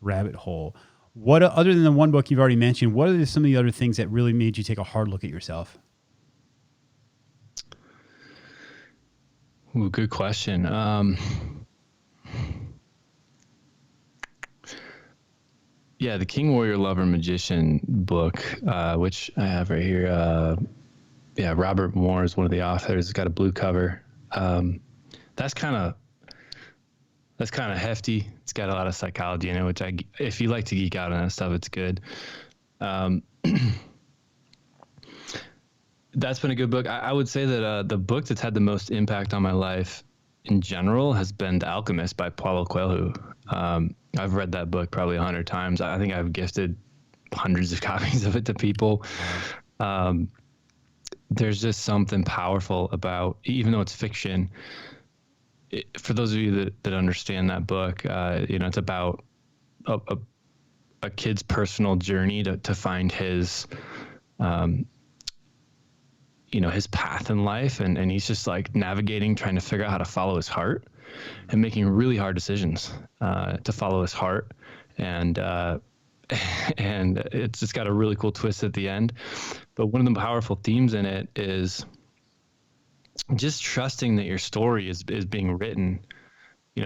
rabbit hole. What, other than the one book you've already mentioned, what are some of the other things that really made you take a hard look at yourself? Ooh, good question. The King, Warrior, Lover, Magician book, which I have right here. Robert Moore is one of the authors. It's got a blue cover. That's kind of hefty. It's got a lot of psychology in it, which if you like to geek out on that stuff, it's good. That's been a good book. I would say that the book that's had the most impact on my life in general has been The Alchemist by Paulo Coelho. I've read that book probably 100 times. I think I've gifted hundreds of copies of it to people. There's just something powerful about, even though it's fiction, for those of you that understand that book, it's about a kid's personal journey to find his, his path in life. And he's just like navigating, trying to figure out how to follow his heart and making really hard decisions to follow his heart. And it's just got a really cool twist at the end. But one of the powerful themes in it is just trusting that your story is being written,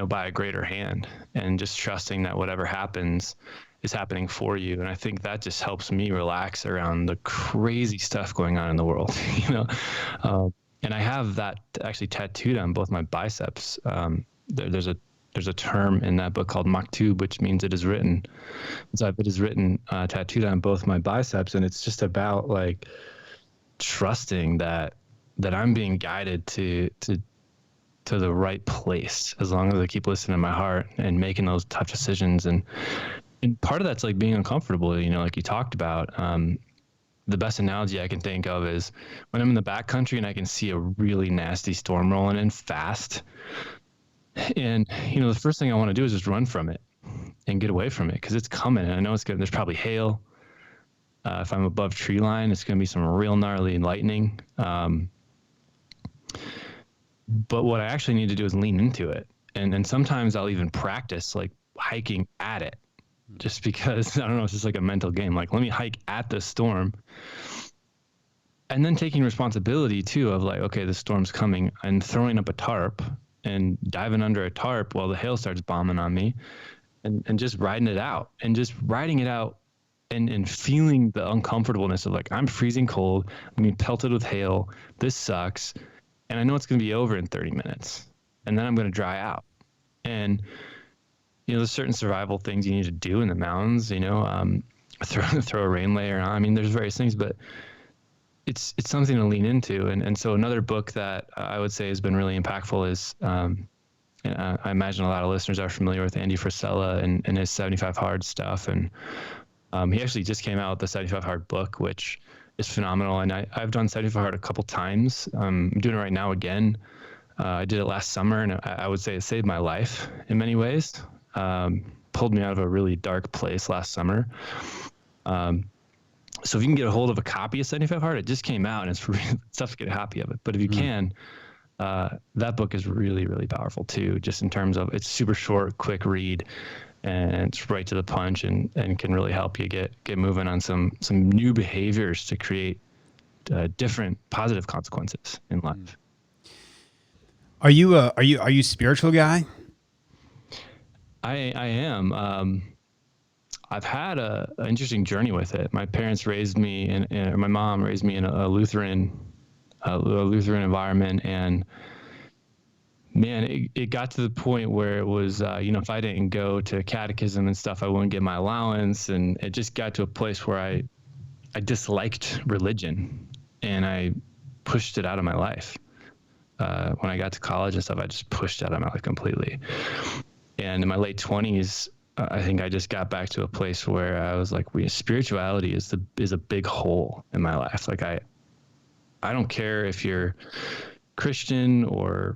by a greater hand, and just trusting that whatever happens is happening for you. And I think that just helps me relax around the crazy stuff going on in the world, and I have that actually tattooed on both my biceps. There's a term in that book called maktub, which means it is written. So it is written, tattooed on both my biceps. And it's just about like trusting that I'm being guided to the right place, as long as I keep listening to my heart and making those tough decisions. And part of that's like being uncomfortable, like you talked about. The best analogy I can think of is when I'm in the backcountry and I can see a really nasty storm rolling in fast. And, the first thing I want to do is just run from it and get away from it, because it's coming. And I know it's good. There's probably hail. If I'm above tree line, it's going to be some real gnarly lightning. But what I actually need to do is lean into it. And sometimes I'll even practice like hiking at it, just because, I don't know, it's just like a mental game. Like, let me hike at the storm. And then taking responsibility too of like, okay, the storm's coming, and throwing up a tarp and diving under a tarp while the hail starts bombing on me, and just riding it out, and just riding it out and feeling the uncomfortableness of like, I'm freezing cold, I'm being pelted with hail, this sucks. And I know it's going to be over in 30 minutes, and then I'm going to dry out. And, there's certain survival things you need to do in the mountains, throw a rain layer on. I mean, there's various things, but it's something to lean into. And so another book that I would say has been really impactful is, I imagine a lot of listeners are familiar with Andy Frisella and his 75 Hard stuff. And he actually just came out with the 75 Hard book, which is phenomenal. And I've done 75 Hard a couple times. I'm doing it right now again. I did it last summer, and I would say it saved my life in many ways. Pulled me out of a really dark place last summer. So if you can get a hold of a copy of 75 Hard, it just came out, and it's really tough to get a copy of it. But if you can, that book is really, really powerful too, just in terms of it's super short, quick read, and it's right to the punch, and can really help you get moving on some new behaviors to create different positive consequences in life. Are you a spiritual guy? I am. I've had an interesting journey with it. My parents raised me, and my mom raised me in a Lutheran environment, and man, it got to the point where it was, if I didn't go to catechism and stuff, I wouldn't get my allowance, and it just got to a place where I disliked religion, and I pushed it out of my life. When I got to college and stuff, I just pushed it out of my life completely. And in my late 20s, I think I just got back to a place where I was like, spirituality is a big hole in my life. Like I don't care if you're Christian or,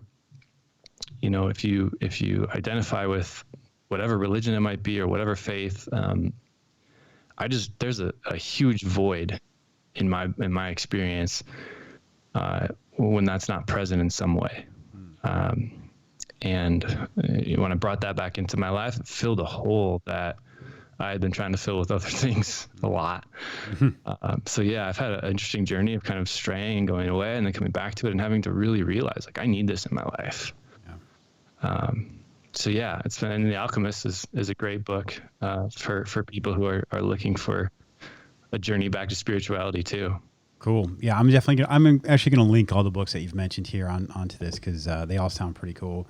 if you identify with whatever religion it might be or whatever faith. There's a huge void in my experience when that's not present in some way. And when I brought that back into my life, it filled a hole that I had been trying to fill with other things a lot. So yeah, I've had an interesting journey of kind of straying and going away and then coming back to it and having to really realize like I need this in my life. Yeah. So yeah, it's been, and The Alchemist is a great book for people who are looking for a journey back to spirituality too. Cool. Yeah, I'm actually gonna link all the books that you've mentioned here onto this because they all sound pretty cool.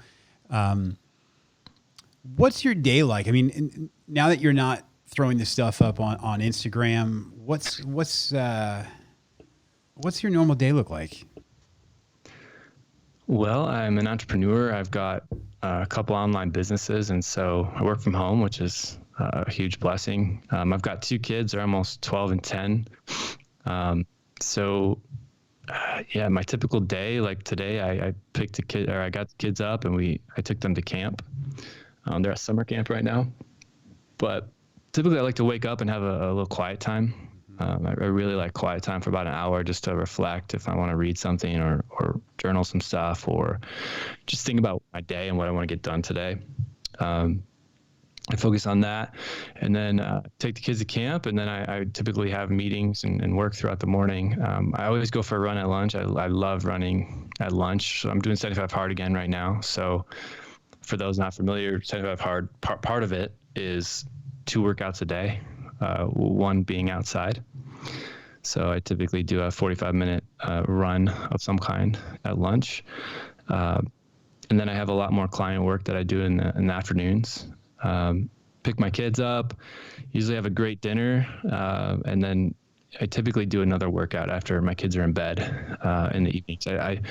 What's your day like? I mean, now that you're not throwing this stuff up on Instagram, what's your normal day look like? Well, I'm an entrepreneur. I've got a couple online businesses, and so I work from home, which is a huge blessing. I've got 2 kids. They're almost 12 and 10. Yeah, my typical day, like today, I picked I got the kids up and I took them to camp. They're at summer camp right now, but typically I like to wake up and have a little quiet time. I really like quiet time for about an hour just to reflect if I want to read something or journal some stuff or just think about my day and what I want to get done today. I focus on that and then take the kids to camp. And then I typically have meetings and work throughout the morning. I always go for a run at lunch. I love running at lunch. So I'm doing 75 hard again right now. So for those not familiar, 75 hard, part of it is 2 workouts a day, one being outside. So I typically do a 45-minute run of some kind at lunch. And then I have a lot more client work that I do in the afternoons. Pick my kids up, usually have a great dinner, and then I typically do another workout after my kids are in bed in the evenings. I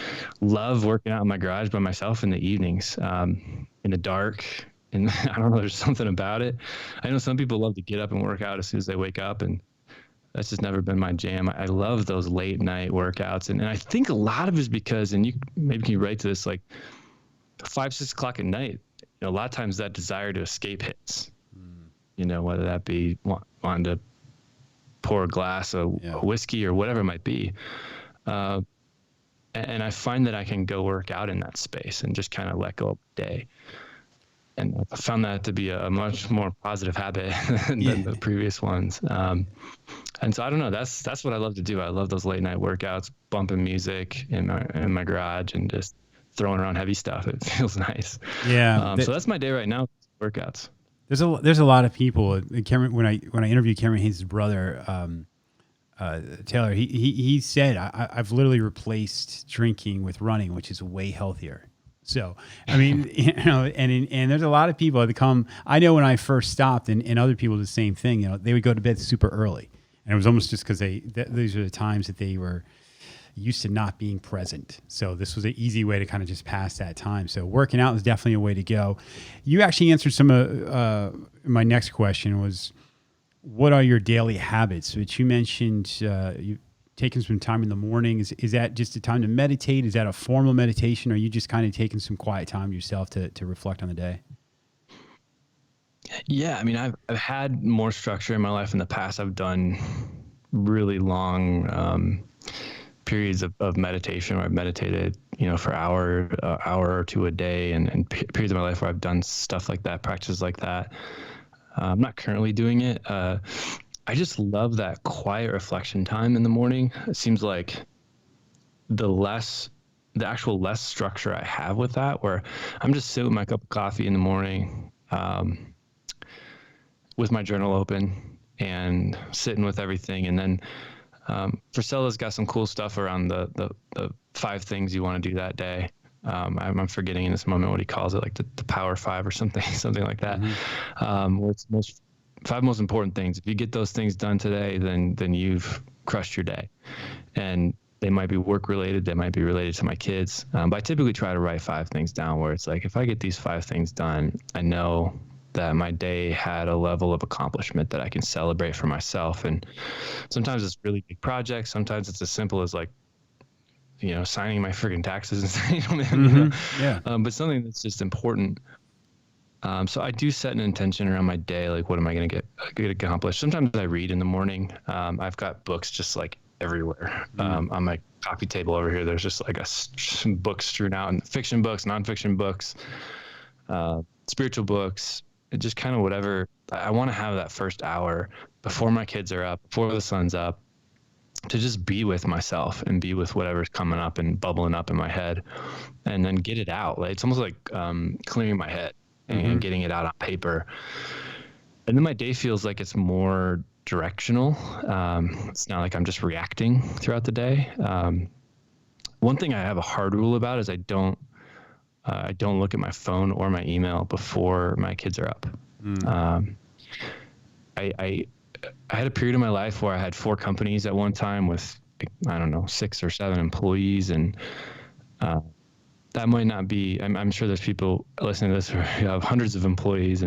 love working out in my garage by myself in the evenings, in the dark. And I don't know, there's something about it. I know some people love to get up and work out as soon as they wake up, and that's just never been my jam. I love those late night workouts. And I think a lot of it is because, and you maybe can relate to this, like 5, 6 o'clock at night, a lot of times that desire to escape hits, whether that be wanting to pour a glass of whiskey or whatever it might be. And I find that I can go work out in that space and just kind of let go of the day. And I found that to be a much more positive habit than the previous ones. And so I don't know, that's what I love to do. I love those late night workouts, bumping music in my garage and just throwing around heavy stuff. It feels nice. Yeah. So that's my day right now. Workouts. There's a lot of people. Cameron, when I interviewed Cameron Haynes' brother, Taylor, he said I've literally replaced drinking with running, which is way healthier. So I mean, and there's a lot of people that come. I know when I first stopped, and other people did the same thing. They would go to bed super early, and it was almost just because these are the times that they were used to not being present. So this was an easy way to kind of just pass that time. So working out is definitely a way to go. You actually answered some of my next question was, what are your daily habits? Which you mentioned you've taken some time in the morning. Is that just a time to meditate? Is that a formal meditation? Or are you just kind of taking some quiet time yourself to reflect on the day? Yeah, I mean, I've had more structure in my life in the past. I've done really long periods of meditation where I've meditated, for hour or 2 a day, and periods of my life where I've done stuff like that, practices like that. I'm not currently doing it. I just love that quiet reflection time in the morning. It seems like the actual less structure I have with that, where I'm just sitting with my cup of coffee in the morning, with my journal open and sitting with everything. And then Frisella's got some cool stuff around the 5 things you want to do that day. I'm forgetting in this moment what he calls it, like the Power 5 or something, something like that. Where it's 5 most important things. If you get those things done today, then you've crushed your day. And they might be work related. They might be related to my kids. But I typically try to write 5 things down where it's like, if I get these 5 things done, I know that my day had a level of accomplishment that I can celebrate for myself. And sometimes it's really big projects. Sometimes it's as simple as like, signing my friggin' taxes and saying, Yeah. But something that's just important. So I do set an intention around my day. Like, what am I going to get accomplished? Sometimes I read in the morning. I've got books just like everywhere. On my coffee table over here, there's just like some books strewn out, and fiction books, nonfiction books, spiritual books, just kind of whatever. I want to have that first hour before my kids are up, before the sun's up, to just be with myself and be with whatever's coming up and bubbling up in my head, and then get it out. Like, it's almost like clearing my head and getting it out on paper. And then my day feels like it's more directional. It's not like I'm just reacting throughout the day. One thing I have a hard rule about is I don't look at my phone or my email before my kids are up. I had a period of my life where I had 4 companies at one time with, I don't know, 6 or 7 employees. And that might not be, I'm sure there's people listening to this who have hundreds of employees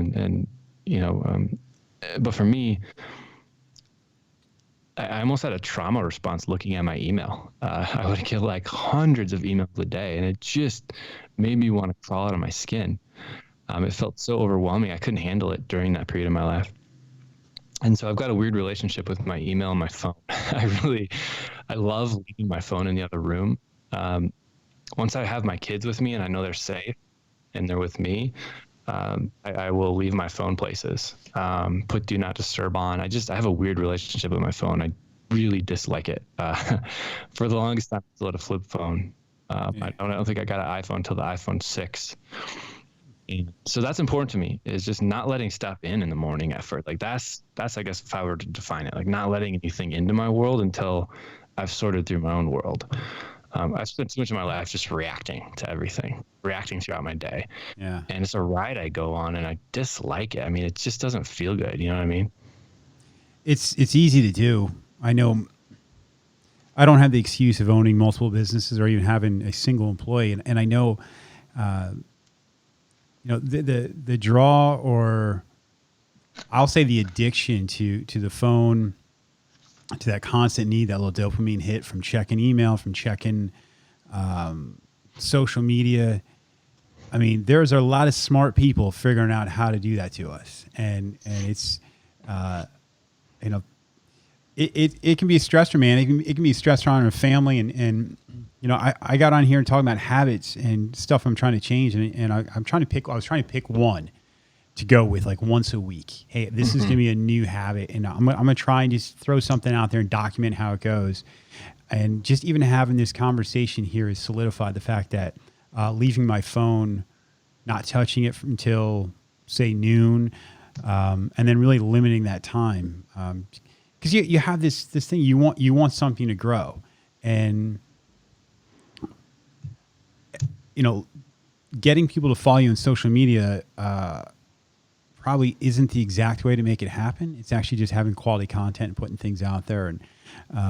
but for me, I almost had a trauma response looking at my email. I would get like hundreds of emails a day, and it just made me want to crawl out of my skin. It felt so overwhelming. I couldn't handle it during that period of my life. And so I've got a weird relationship with my email and my phone. I love leaving my phone in the other room. Once I have my kids with me and I know they're safe and they're with me, I will leave my phone places, put do not disturb on. I have a weird relationship with my phone. I really dislike it. For the longest time, I still had a flip phone. I don't think I got an iPhone until the iPhone 6. And so that's important to me, is just not letting stuff in the morning at first. Like that's, I guess, if I were to define it, like not letting anything into my world until I've sorted through my own world. I've spent too much of my life just reacting to everything, reacting throughout my day. Yeah. And it's a ride I go on, and I dislike it. I mean, it just doesn't feel good. You know what I mean? It's easy to do. I know I don't have the excuse of owning multiple businesses or even having a single employee. And I know, the draw, or I'll say the addiction to the phone, to that constant need, that little dopamine hit from checking email, from checking social media. I mean, there's a lot of smart people figuring out how to do that to us. And it's, it can be a stressor, man. It can be a stressor on a family. And I got on here and talking about habits and stuff I'm trying to change. And I was trying to pick one to go with, like, once a week. Hey, this is going to be a new habit, and I'm going to try and just throw something out there and document how it goes. And just even having this conversation here has solidified the fact that leaving my phone, not touching it until, say, noon, and then really limiting that time. Because you have this thing, you want something to grow. And, getting people to follow you on social media probably isn't the exact way to make it happen. It's actually just having quality content and putting things out there. And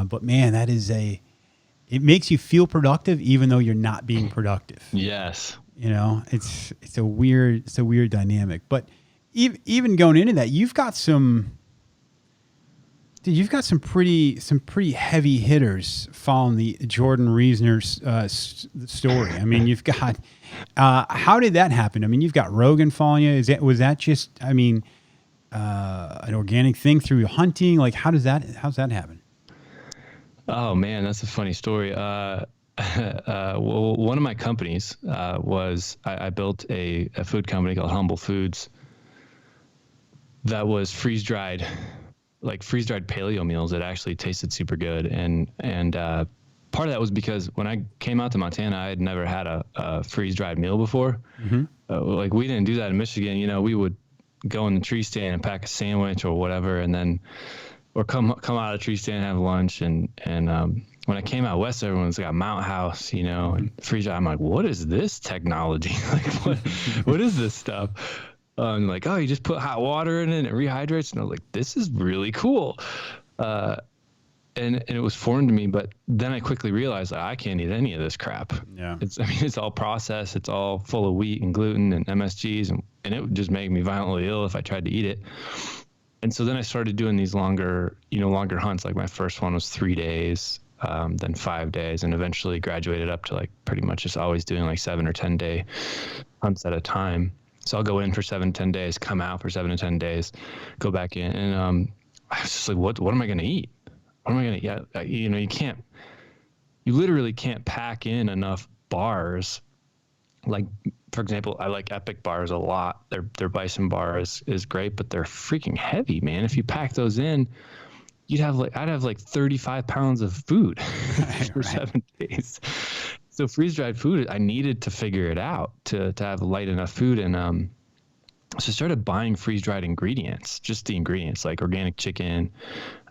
but man, it makes you feel productive even though you're not being productive. Yes. It's a weird dynamic. But even going into that, you've got some pretty heavy hitters following the Jordan Reisner story. I mean, you've got how did that happen? I mean, you've got Rogan following you. Was that just an organic thing through hunting? Like, how's that happen? Oh man, that's a funny story. Well, one of my companies was I built a food company called Humble Foods that was freeze-dried paleo meals that actually tasted super good. And part of that was because when I came out to Montana, I had never had a freeze-dried meal before. We didn't do that in Michigan. We would go in the tree stand and pack a sandwich or whatever, and then or come out of the tree stand and have lunch. And when I came out west, everyone's got Mount House, and freeze dry. I'm like, what is this technology? Like, what is this stuff? And like, oh, you just put hot water in it and it rehydrates. And I was like, this is really cool. And it was foreign to me, but then I quickly realized that I can't eat any of this crap. Yeah. It's all processed. It's all full of wheat and gluten and MSGs, and it would just make me violently ill if I tried to eat it. And so then I started doing these longer hunts. Like my first one was 3 days, then 5 days, and eventually graduated up to like pretty much just always doing like 7 or 10 day hunts at a time. So I'll go in for 7, 10 days, come out for 7 to 10 days, go back in. And I was just like, what am I going to eat? What am I going to eat? You literally can't pack in enough bars. Like, for example, I like Epic bars a lot. Their bison bar is great, but they're freaking heavy, man. If you pack those in, I'd have like 35 pounds of food for 7 days. So freeze-dried food, I needed to figure it out to have light enough food. And so I started buying freeze-dried ingredients, just the ingredients, like organic chicken,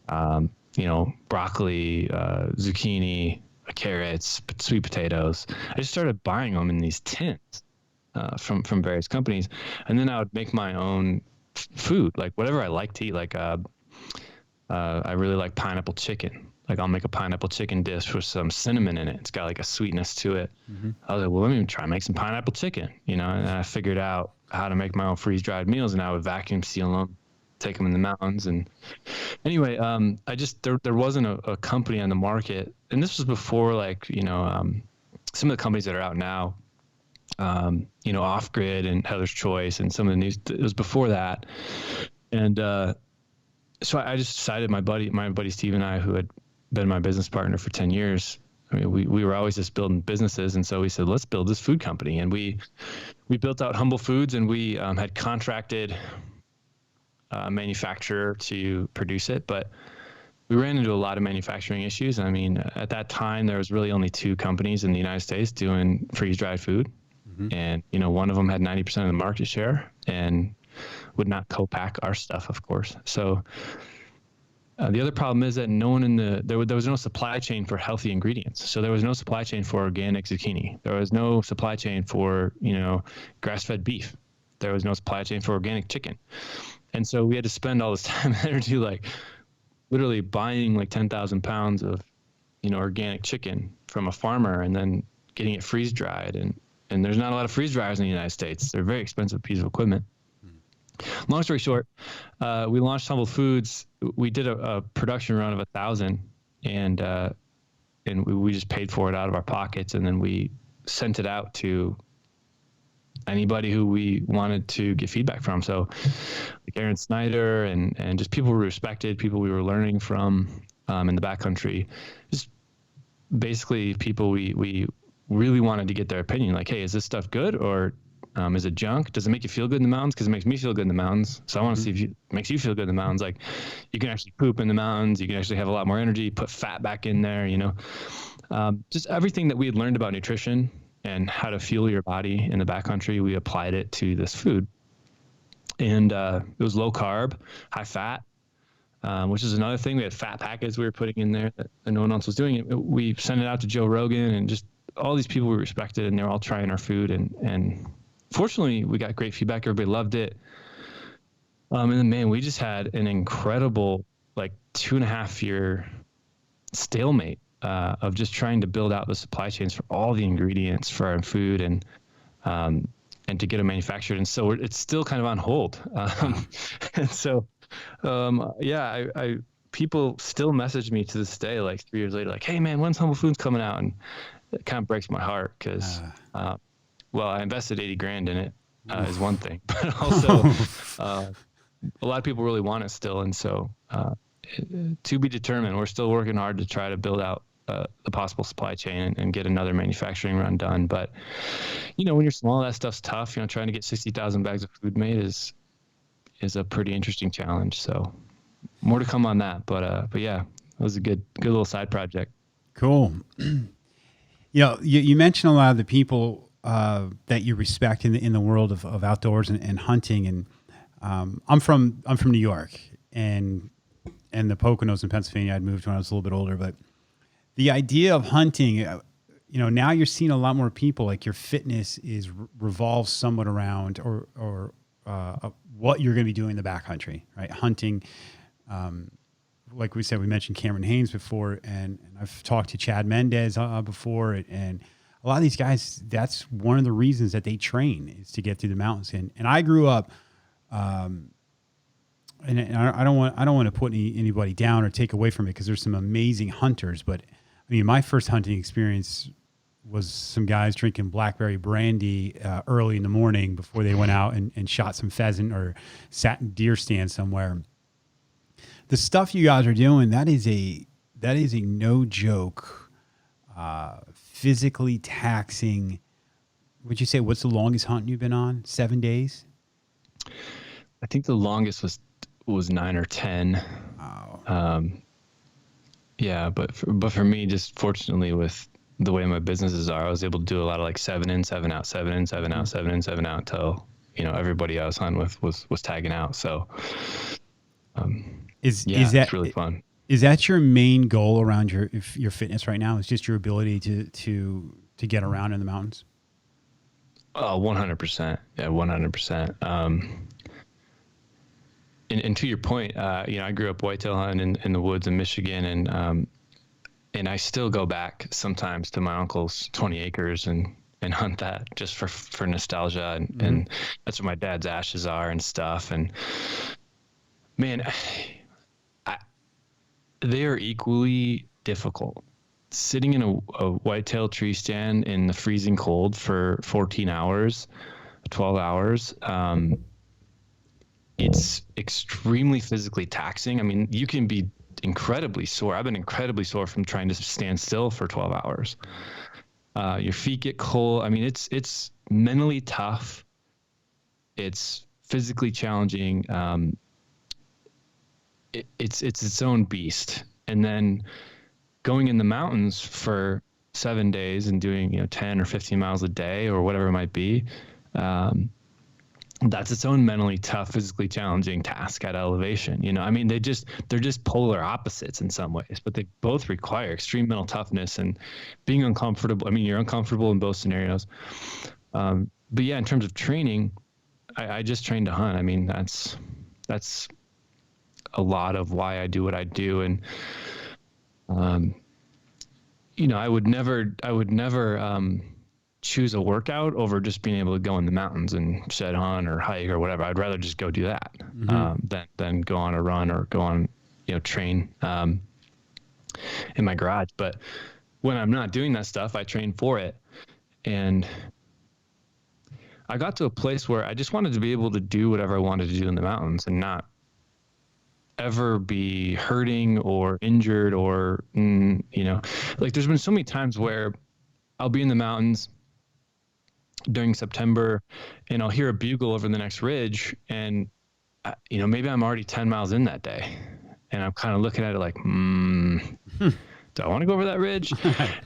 broccoli, zucchini, carrots, sweet potatoes. I just started buying them in these tins from various companies. And then I would make my own food, like whatever I like to eat. Like I really like pineapple chicken. Like I'll make a pineapple chicken dish with some cinnamon in it. It's got like a sweetness to it. Mm-hmm. I was like, well, let me try and make some pineapple chicken, and I figured out how to make my own freeze-dried meals, and I would vacuum seal them, take them in the mountains. And anyway, there wasn't a company on the market, and this was before some of the companies that are out now, Off Grid and Heather's Choice and some of the news. It was before that. And so I just decided, my buddy Steve and I, who had been my business partner for 10 years, I mean, we were always just building businesses. And so we said, let's build this food company. And we built out Humble Foods, and we had contracted a manufacturer to produce it. But we ran into a lot of manufacturing issues. I mean, at that time, there was really only 2 companies in the United States doing freeze-dried food. Mm-hmm. And, one of them had 90% of the market share and would not co-pack our stuff, of course. So the other problem is that there was no supply chain for healthy ingredients. So there was no supply chain for organic zucchini. There was no supply chain for, grass-fed beef. There was no supply chain for organic chicken. And so we had to spend all this time and energy, like literally buying like 10,000 pounds of, organic chicken from a farmer and then getting it freeze-dried. And there's not a lot of freeze dryers in the United States. They're a very expensive piece of equipment. Long story short, we launched Humble Foods. We did a production run of 1,000, and we just paid for it out of our pockets, and then we sent it out to anybody who we wanted to get feedback from. So, like Aaron Snyder and just people we respected, people we were learning from in the backcountry, just basically people we really wanted to get their opinion. Like, hey, is this stuff good, or is it junk? Does it make you feel good in the mountains? Because it makes me feel good in the mountains. So I want to see if it makes you feel good in the mountains. Like, you can actually poop in the mountains. You can actually have a lot more energy, put fat back in there, just everything that we had learned about nutrition and how to fuel your body in the backcountry, we applied it to this food. And it was low carb, high fat, which is another thing. We had fat packets we were putting in there that no one else was doing it. We sent it out to Joe Rogan and just all these people we respected, and they were all trying our food. And fortunately, we got great feedback. Everybody loved it. And then, man, we just had an incredible, 2.5 year stalemate of just trying to build out the supply chains for all the ingredients for our food and to get them manufactured. And so it's still kind of on hold. And so, people still message me to this day, 3 years later, like, hey, man, when's Humble Foods coming out? And it kind of breaks my heart because, I invested $80,000 in it is one thing, but also a lot of people really want it still. And so to be determined, we're still working hard to try to build out the possible supply chain and get another manufacturing run done. But, when you're small, that stuff's tough. Trying to get 60,000 bags of food made is a pretty interesting challenge. So more to come on that. But yeah, it was a good little side project. Cool. You mentioned a lot of the people that you respect in the world of outdoors and hunting, and I'm from New York, and the Poconos in Pennsylvania. I'd moved when I was a little bit older, but the idea of hunting, now you're seeing a lot more people. Like your fitness is revolves somewhat around or what you're going to be doing in the backcountry, right? Hunting. Like we said, we mentioned Cameron Haynes before, and I've talked to Chad Mendez before, and a lot of these guys, that's one of the reasons that they train is to get through the mountains. And I grew up, and I don't want to put anybody down or take away from it because there's some amazing hunters, but I mean, my first hunting experience was some guys drinking blackberry brandy early in the morning before they went out and shot some pheasant or sat in deer stand somewhere. The stuff you guys are doing, that is a no joke, physically taxing. Would you say what's the longest hunt you've been on? 7 days? I think the longest was 9 or 10. Wow. Yeah, but for me, just fortunately with the way my businesses are, I was able to do a lot of like 7 in, 7 out, 7 in, 7 out, 7 in, 7 out until everybody I was hunting with was tagging out. So is that it's really fun. Is that your main goal around your fitness right now? Is just your ability to get around in the mountains? Oh, 100%. Yeah, 100%. And to your point, I grew up whitetail hunting in the woods in Michigan, and I still go back sometimes to my uncle's 20 acres and hunt that just for nostalgia, and that's where my dad's ashes are and stuff. And man, they are equally difficult. Sitting in a whitetail tree stand in the freezing cold for 14 hours, 12 hours, it's extremely physically taxing. I mean, you can be incredibly sore. I've been incredibly sore from trying to stand still for 12 hours. Your feet get cold. I mean, it's mentally tough. It's physically challenging. It's its own beast. And then going in the mountains for 7 days and doing 10 or 15 miles a day or whatever it might be, that's its own mentally tough, physically challenging task at elevation. I mean, they're just polar opposites in some ways, but they both require extreme mental toughness and being uncomfortable. I mean, you're uncomfortable in both scenarios. But yeah, in terms of training, I just train to hunt. I mean, that's a lot of why I do what I do. And, I would never choose a workout over just being able to go in the mountains and shed hunt or hike or whatever. I'd rather just go do that than go on a run or go on, train in my garage. But when I'm not doing that stuff, I train for it. And I got to a place where I just wanted to be able to do whatever I wanted to do in the mountains and not ever be hurting or injured or, like there's been so many times where I'll be in the mountains during September and I'll hear a bugle over the next ridge and, maybe I'm already 10 miles in that day and I'm kind of looking at it like, do I want to go over that ridge?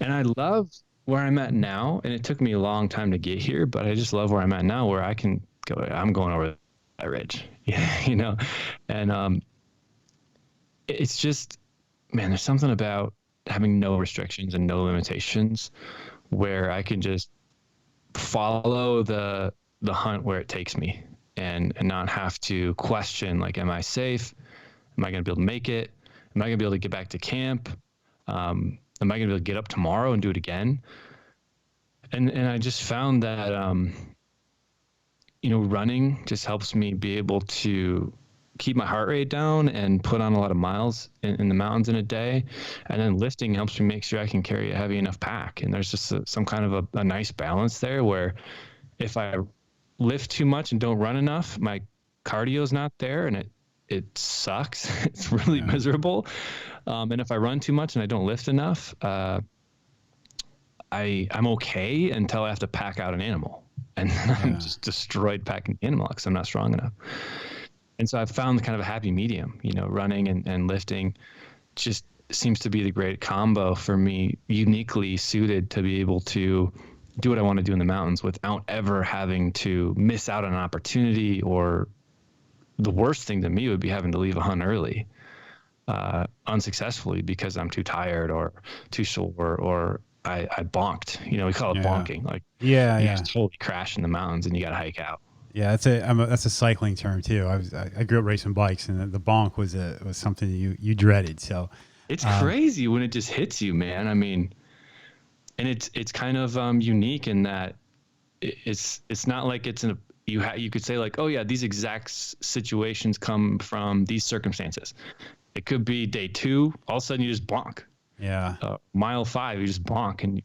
And I love where I'm at now. And it took me a long time to get here, but I just love where I'm at now where I can go, I'm going over that ridge, and, it's just, man, there's something about having no restrictions and no limitations where I can just follow the hunt where it takes me and not have to question, like, am I safe? Am I going to be able to make it? Am I going to be able to get back to camp? Am I going to be able to get up tomorrow and do it again? And I just found that, running just helps me be able to keep my heart rate down and put on a lot of miles in the mountains in a day. And then lifting helps me make sure I can carry a heavy enough pack. And there's just some kind of a nice balance there where if I lift too much and don't run enough, my cardio's not there and it sucks. It's really miserable. And if I run too much and I don't lift enough, I'm okay until I have to pack out an animal. And then I'm just destroyed packing the animal because I'm not strong enough. And so I've found kind of a happy medium, running and lifting just seems to be the great combo for me, uniquely suited to be able to do what I want to do in the mountains without ever having to miss out on an opportunity or the worst thing to me would be having to leave a hunt early, unsuccessfully because I'm too tired or too sore, or I bonked. We call it Yeah. bonking. Like Yeah. you Yeah. just totally crash in the mountains and you got to hike out. Yeah. That's a cycling term too. I grew up racing bikes, and the bonk was something you dreaded. So, It's crazy when it just hits you, man. I mean, and it's kind of unique in that it's not like it's in a you could say like, oh yeah, these exact situations come from these circumstances. It could be day 2, all of a sudden you just bonk. yeah. Mile 5, you just bonk, and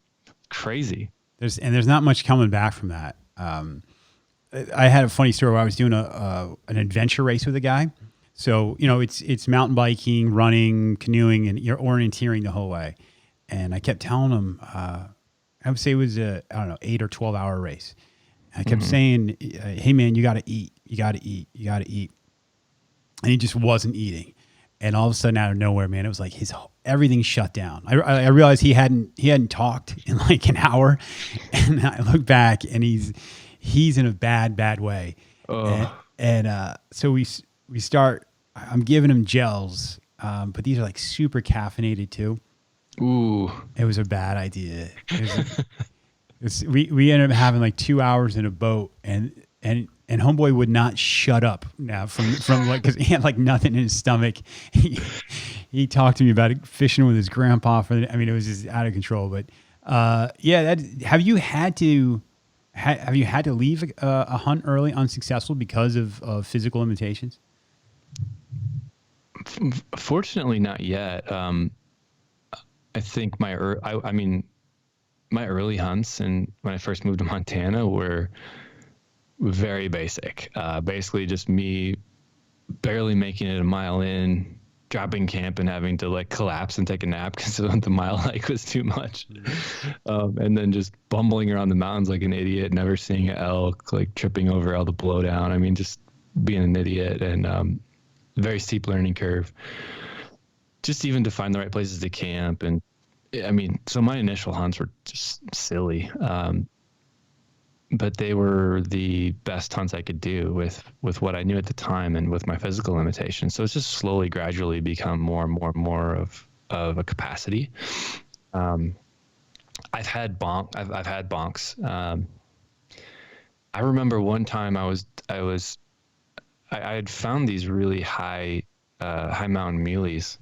crazy. There's not much coming back from that. I had a funny story where I was doing an adventure race with a guy. So it's mountain biking, running, canoeing, and you're orienteering the whole way. And I kept telling him, I would say it was a, I don't know, 8 or 12 hour race. I kept saying, hey man, you got to eat, you got to eat, you got to eat. And he just wasn't eating. And all of a sudden, out of nowhere, man, it was like everything shut down. I realized he hadn't talked in like an hour, and I look back, and he's in a bad way. So we start. I'm giving him gels, but these are like super caffeinated too. Ooh, it was a bad idea. We ended up having like 2 hours in a boat, and homeboy would not shut up now from like, because he had like nothing in his stomach. He talked to me about it, fishing with his grandpa it was just out of control. But have you had to leave a hunt early unsuccessful because of physical limitations? Fortunately, not yet. I think my early hunts and when I first moved to Montana were very basic. Basically just me barely making it a mile in, dropping camp and having to like collapse and take a nap because the mile hike was too much. And then just bumbling around the mountains like an idiot, never seeing an elk, like tripping over all the blowdown. I mean, just being an idiot, and very steep learning curve. Just even to find the right places to camp. And I mean, so my initial hunts were just silly. But they were the best hunts I could do with what I knew at the time and with my physical limitations. So it's just slowly, gradually become more and more and more of a capacity. I've had bonks. I remember one time I had found these really high mountain muleys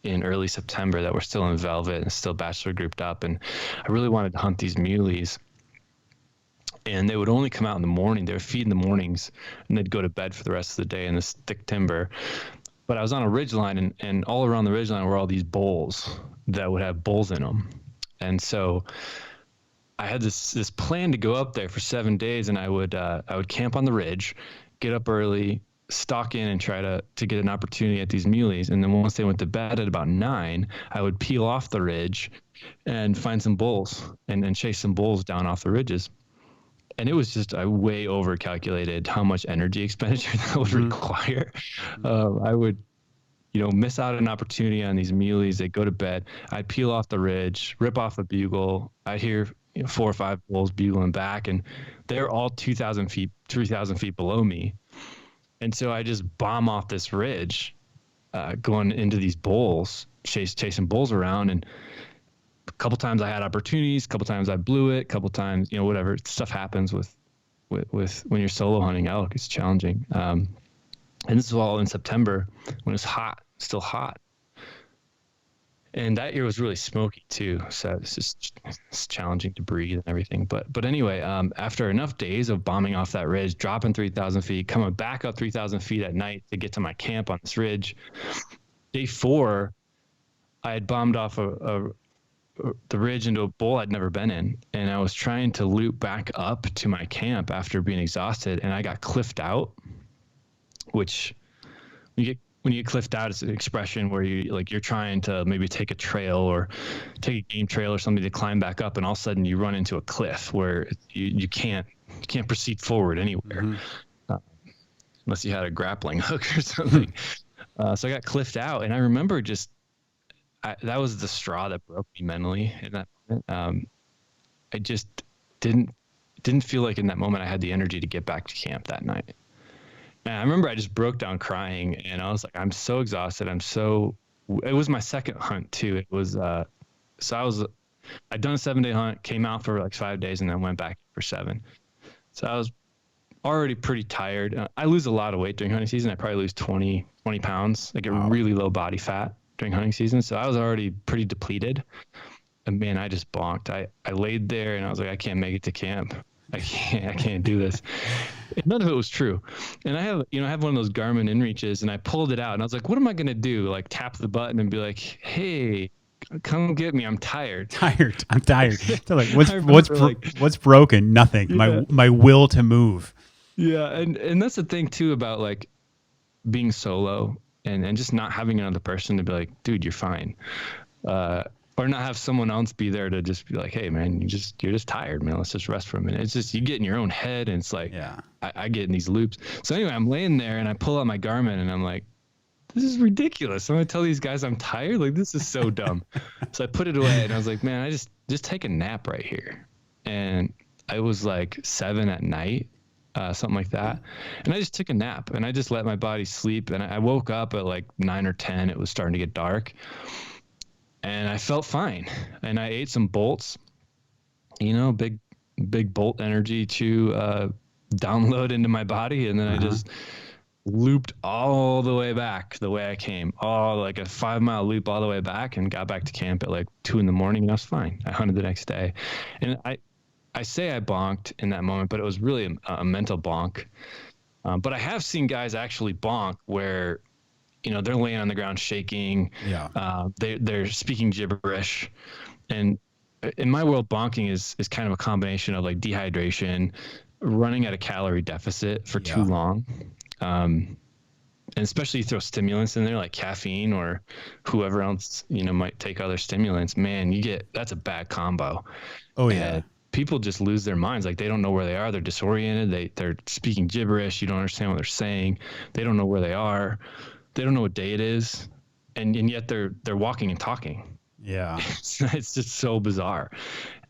in early September that were still in velvet and still bachelor grouped up, and I really wanted to hunt these muleys. And they would only come out in the morning. They would feed in the mornings, and they'd go to bed for the rest of the day in this thick timber. But I was on a ridgeline, and all around the ridgeline were all these bowls that would have bulls in them. And so I had this plan to go up there for 7 days, and I would camp on the ridge, get up early, stalk in, and try to get an opportunity at these muleys. And then once they went to bed at about 9, I would peel off the ridge and find some bulls and chase some bulls down off the ridges. And it was just, I way over calculated how much energy expenditure that would require. I would, miss out an opportunity on these muleys. They'd go to bed. I'd peel off the ridge, rip off a bugle. I'd hear 4 or 5 bulls bugling back, and they're all 2,000 feet, 3,000 feet below me. And so I just bomb off this ridge, going into these bulls, chasing bulls around. And a couple times I had opportunities, a couple times I blew it, a couple times, whatever stuff happens with when you're solo hunting elk, it's challenging. And this is all in September when it's hot, still hot. And that year was really smoky too. So it's challenging to breathe and everything. But anyway, after enough days of bombing off that ridge, dropping 3,000 feet, coming back up 3,000 feet at night to get to my camp on this ridge, day 4, I had bombed off the ridge into a bowl I'd never been in, and I was trying to loop back up to my camp after being exhausted, and I got cliffed out. Which when you get cliffed out, it's an expression where you're trying to maybe take a trail or take a game trail or something to climb back up, and all of a sudden you run into a cliff where you can't proceed forward anywhere, unless you had a grappling hook or something. So I got cliffed out, and I remember that was the straw that broke me mentally in that moment. I just didn't feel like in that moment I had the energy to get back to camp that night. Man, I remember I just broke down crying, and I was like, I'm so exhausted. It was my second hunt too. It was, so I'd done a 7 day hunt, came out for like 5 days, and then went back for seven. So I was already pretty tired. I lose a lot of weight during hunting season. I probably lose 20 pounds. I get Wow. really low body fat during hunting season. So I was already pretty depleted. And man, I just bonked. I laid there and I was like, I can't make it to camp. I can't do this. And none of it was true. And I have one of those Garmin inReaches, and I pulled it out and I was like, what am I going to do? Like tap the button and be like, hey, come get me. I'm tired. I'm tired. So like, Like, what's broken? Nothing. yeah, My will to move. yeah. And that's the thing too about like being solo and just not having another person to be like, dude, you're fine. Or not have someone else be there to just be like, hey man, you're just tired, man. Let's just rest for a minute. It's just, you get in your own head, and it's like, Yeah. I get in these loops. So anyway, I'm laying there and I pull out my Garmin and I'm like, this is ridiculous. I'm gonna tell these guys I'm tired. Like, this is so dumb. So I put it away and I was like, man, I just take a nap right here. And I was like 7 at night, something like that. And I just took a nap and I just let my body sleep. And I woke up at like 9 or 10. It was starting to get dark and I felt fine. And I ate some bolts, big bolt energy to download into my body. And then I just looped all the way back the way I came, all like a 5 mile loop all the way back, and got back to camp at like 2 a.m. and I was fine. I hunted the next day. And I say I bonked in that moment, but it was really a mental bonk. But I have seen guys actually bonk where, they're laying on the ground shaking. Yeah. They're speaking gibberish. And in my world, bonking is kind of a combination of like dehydration, running at a calorie deficit for too long. And especially you throw stimulants in there like caffeine or whoever else, might take other stimulants, man, that's a bad combo. Oh yeah. And people just lose their minds. Like, they don't know where they are. They're disoriented. They're speaking gibberish. You don't understand what they're saying. They don't know where they are. They don't know what day it is. And yet they're walking and talking. Yeah. It's just so bizarre.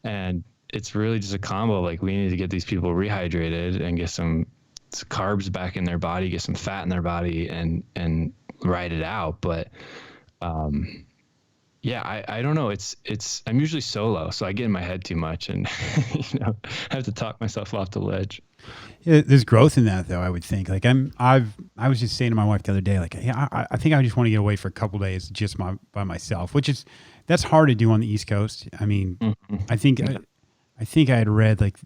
And it's really just a combo. Like, we need to get these people rehydrated and get some carbs back in their body, get some fat in their body, and ride it out. But yeah, I don't know. I'm usually solo, so I get in my head too much, and I have to talk myself off the ledge. Yeah, there's growth in that, though. I would think. Like I was just saying to my wife the other day, like, yeah, I think I just want to get away for a couple of days just by myself, that's hard to do on the East Coast. I mean, I think I had read, like,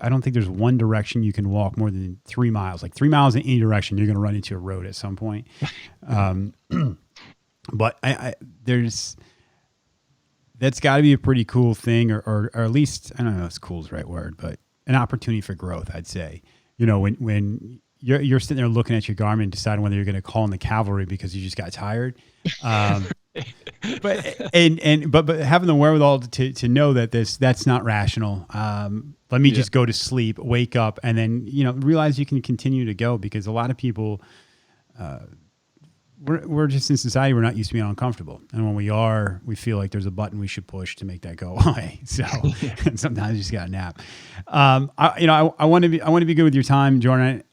I don't think there's one direction you can walk more than 3 miles. Like 3 miles in any direction, you're going to run into a road at some point. But that's got to be a pretty cool thing, or at least, I don't know if cool is the right word, but an opportunity for growth, I'd say. When you're sitting there looking at your Garmin, deciding whether you're going to call in the cavalry because you just got tired. But having the wherewithal to know that that's not rational. Let me just go to sleep, wake up, and then realize you can continue to go, because a lot of people, we're just in society, we're not used to being uncomfortable, and when we are, we feel like there's a button we should push to make that go away. So sometimes you just got to nap. I want to be good with your time, Jordan.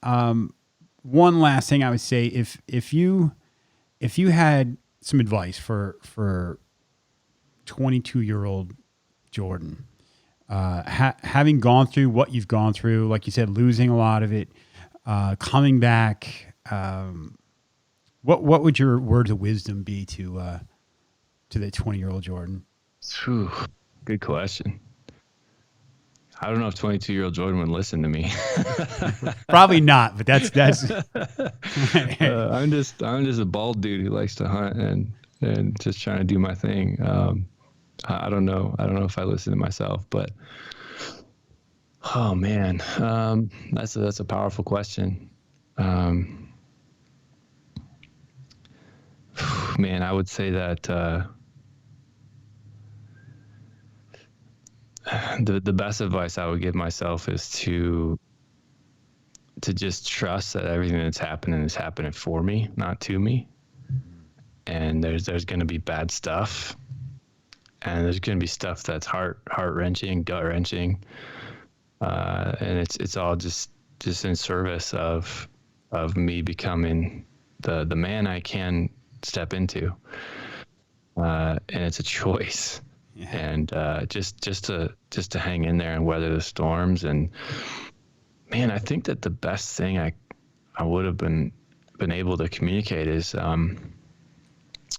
One last thing I would say, if you had some advice for 22-year-old Jordan, having gone through what you've gone through, like you said, losing a lot of it, coming back, what would your words of wisdom be to that 20-year-old Jordan? Whew, good question. I don't know if 22-year-old Jordan would listen to me. Probably not, but that's. I'm just a bald dude who likes to hunt and just trying to do my thing. I don't know. I don't know if I listen to myself, but oh man, that's a powerful question. Man, I would say that the best advice I would give myself is to just trust that everything that's happening is happening for me, not to me. And there's going to be bad stuff, and there's going to be stuff that's heart wrenching, gut wrenching, and it's all just in service of of me becoming the man I can step into. And it's a choice. Yeah. And just to hang in there and weather the storms. And man, I think that the best thing I would have been able to communicate is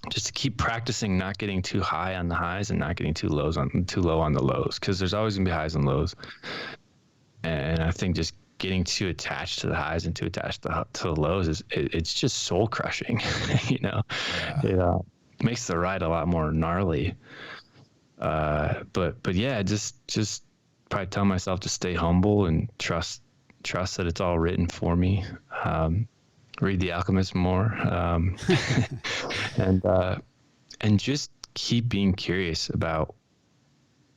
just to keep practicing not getting too high on the highs and not getting too low on the lows, because there's always gonna be highs and lows. And I think just getting too attached to the highs and too attached to the lows it's just soul crushing. Yeah. It makes the ride a lot more gnarly. But yeah, just probably tell myself to stay humble and trust that it's all written for me. Read The Alchemist more, and just keep being curious about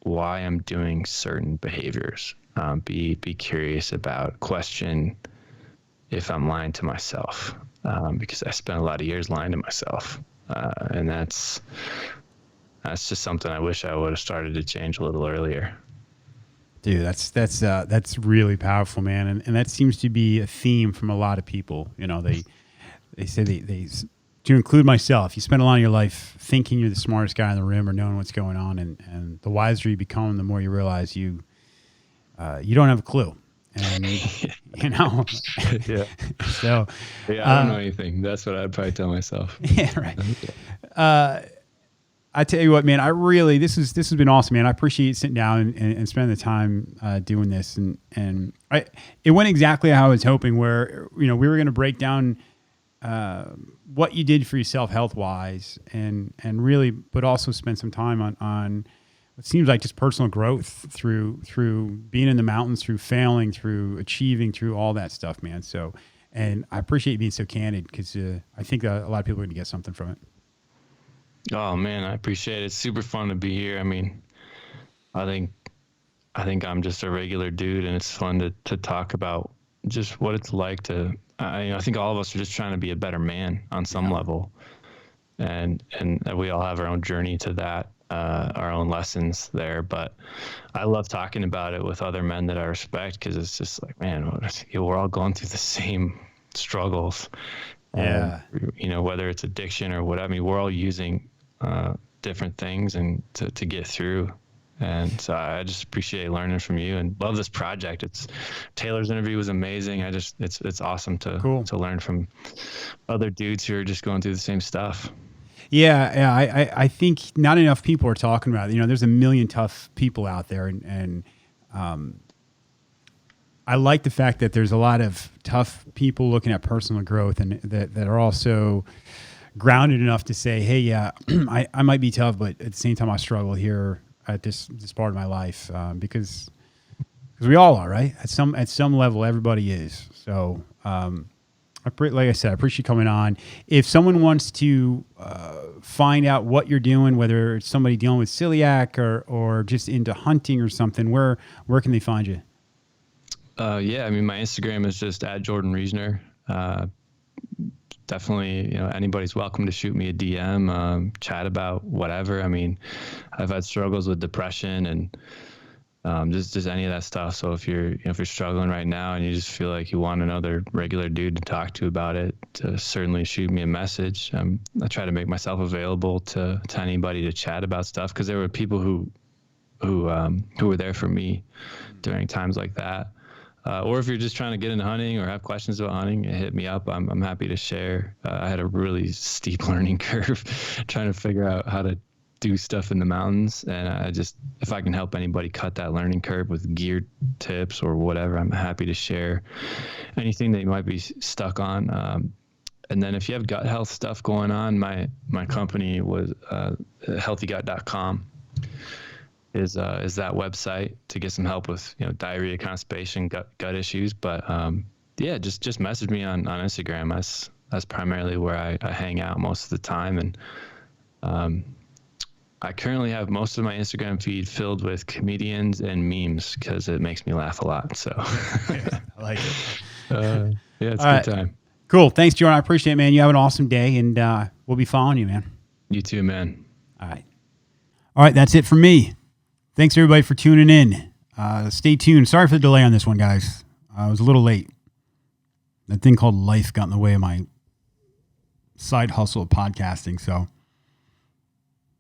why I'm doing certain behaviors. Be curious about, question if I'm lying to myself, because I spent a lot of years lying to myself, and that's just something I wish I would have started to change a little earlier. Dude, that's really powerful, man, and that seems to be a theme from a lot of people. You know, they say they to include myself. You spend a lot of your life thinking you're the smartest guy in the room or knowing what's going on, and the wiser you become, the more you realize you don't have a clue. And you know, yeah. So yeah, I don't know anything. That's what I'd probably tell myself. Yeah, right. I tell you what, man, this has been awesome, man. I appreciate sitting down and spending the time doing this, and it went exactly how I was hoping. Where we were going to break down what you did for yourself health wise, and really, but also spend some time on what seems like just personal growth through being in the mountains, through failing, through achieving, through all that stuff, man. So, and I appreciate you being so candid, because I think a lot of people are going to get something from it. Oh man, I appreciate it. It's super fun to be here. I mean, I think I'm just a regular dude, and it's fun to talk about just what it's like to. I think all of us are just trying to be a better man on some level, and we all have our own journey to that, our own lessons there. But I love talking about it with other men that I respect, because it's just like, man, we're all going through the same struggles. Yeah. And, whether it's addiction or whatever, I mean, we're all using different things and to get through. And so I just appreciate learning from you and love this project. Taylor's interview was amazing. It's awesome to learn from other dudes who are just going through the same stuff. Yeah. I think not enough people are talking about it. There's a million tough people out there, and I like the fact that there's a lot of tough people looking at personal growth, and that are also grounded enough to say, hey, yeah, I might be tough, but at the same time, I struggle here at this part of my life, because we all are, right? At some level, everybody is. So, like I said, I appreciate you coming on. If someone wants to find out what you're doing, whether it's somebody dealing with celiac or just into hunting or something, where can they find you? Yeah, I mean, my Instagram is just @JordanRiesner. Definitely, anybody's welcome to shoot me a DM, chat about whatever. I mean, I've had struggles with depression and just any of that stuff. So if you're struggling right now and you just feel like you want another regular dude to talk to about it, certainly shoot me a message. I try to make myself available to anybody to chat about stuff, because there were people who were there for me during times like that. Or if you're just trying to get into hunting or have questions about hunting, hit me up. I'm happy to share. I had a really steep learning curve trying to figure out how to do stuff in the mountains. And if I can help anybody cut that learning curve with gear tips or whatever, I'm happy to share anything that you might be stuck on. And then if you have gut health stuff going on, my company was healthygut.com. is that website to get some help with diarrhea, constipation, gut issues. But yeah, just message me on Instagram. That's primarily where I hang out most of the time. And I currently have most of my Instagram feed filled with comedians and memes, because it makes me laugh a lot. So I like it. Yeah, it's a good time. Cool. Thanks, Jordan. I appreciate it, man. You have an awesome day, and we'll be following you, man. You too, man. All right. That's it for me. Thanks, everybody, for tuning in. Stay tuned. Sorry for the delay on this one, guys. I was a little late. That thing called life got in the way of my side hustle of podcasting. So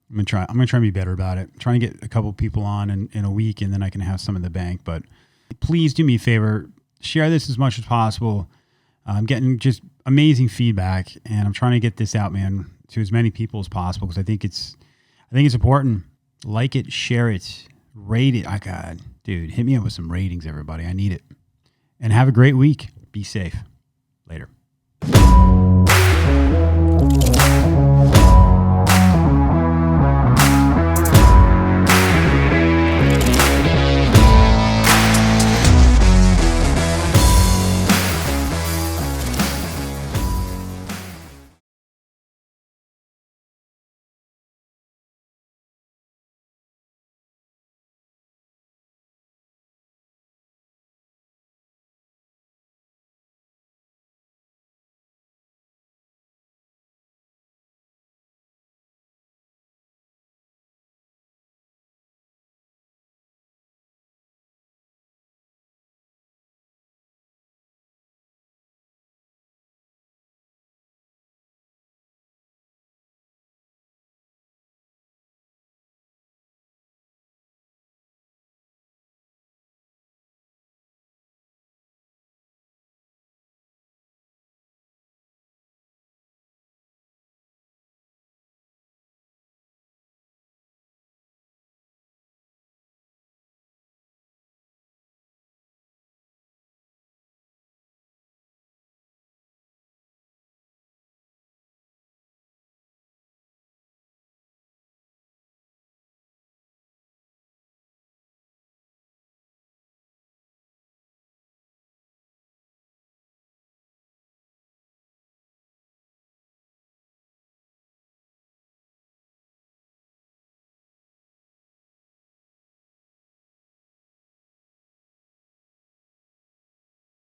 I'm gonna try and be better about it. I'm trying to get a couple people on in a week, and then I can have some in the bank. But please do me a favor, share this as much as possible. I'm getting just amazing feedback, and I'm trying to get this out, man, to as many people as possible, because I think it's important. Like it, share it, rate it. God, dude, hit me up with some ratings, everybody. I need it. And have a great week. Be safe. Later.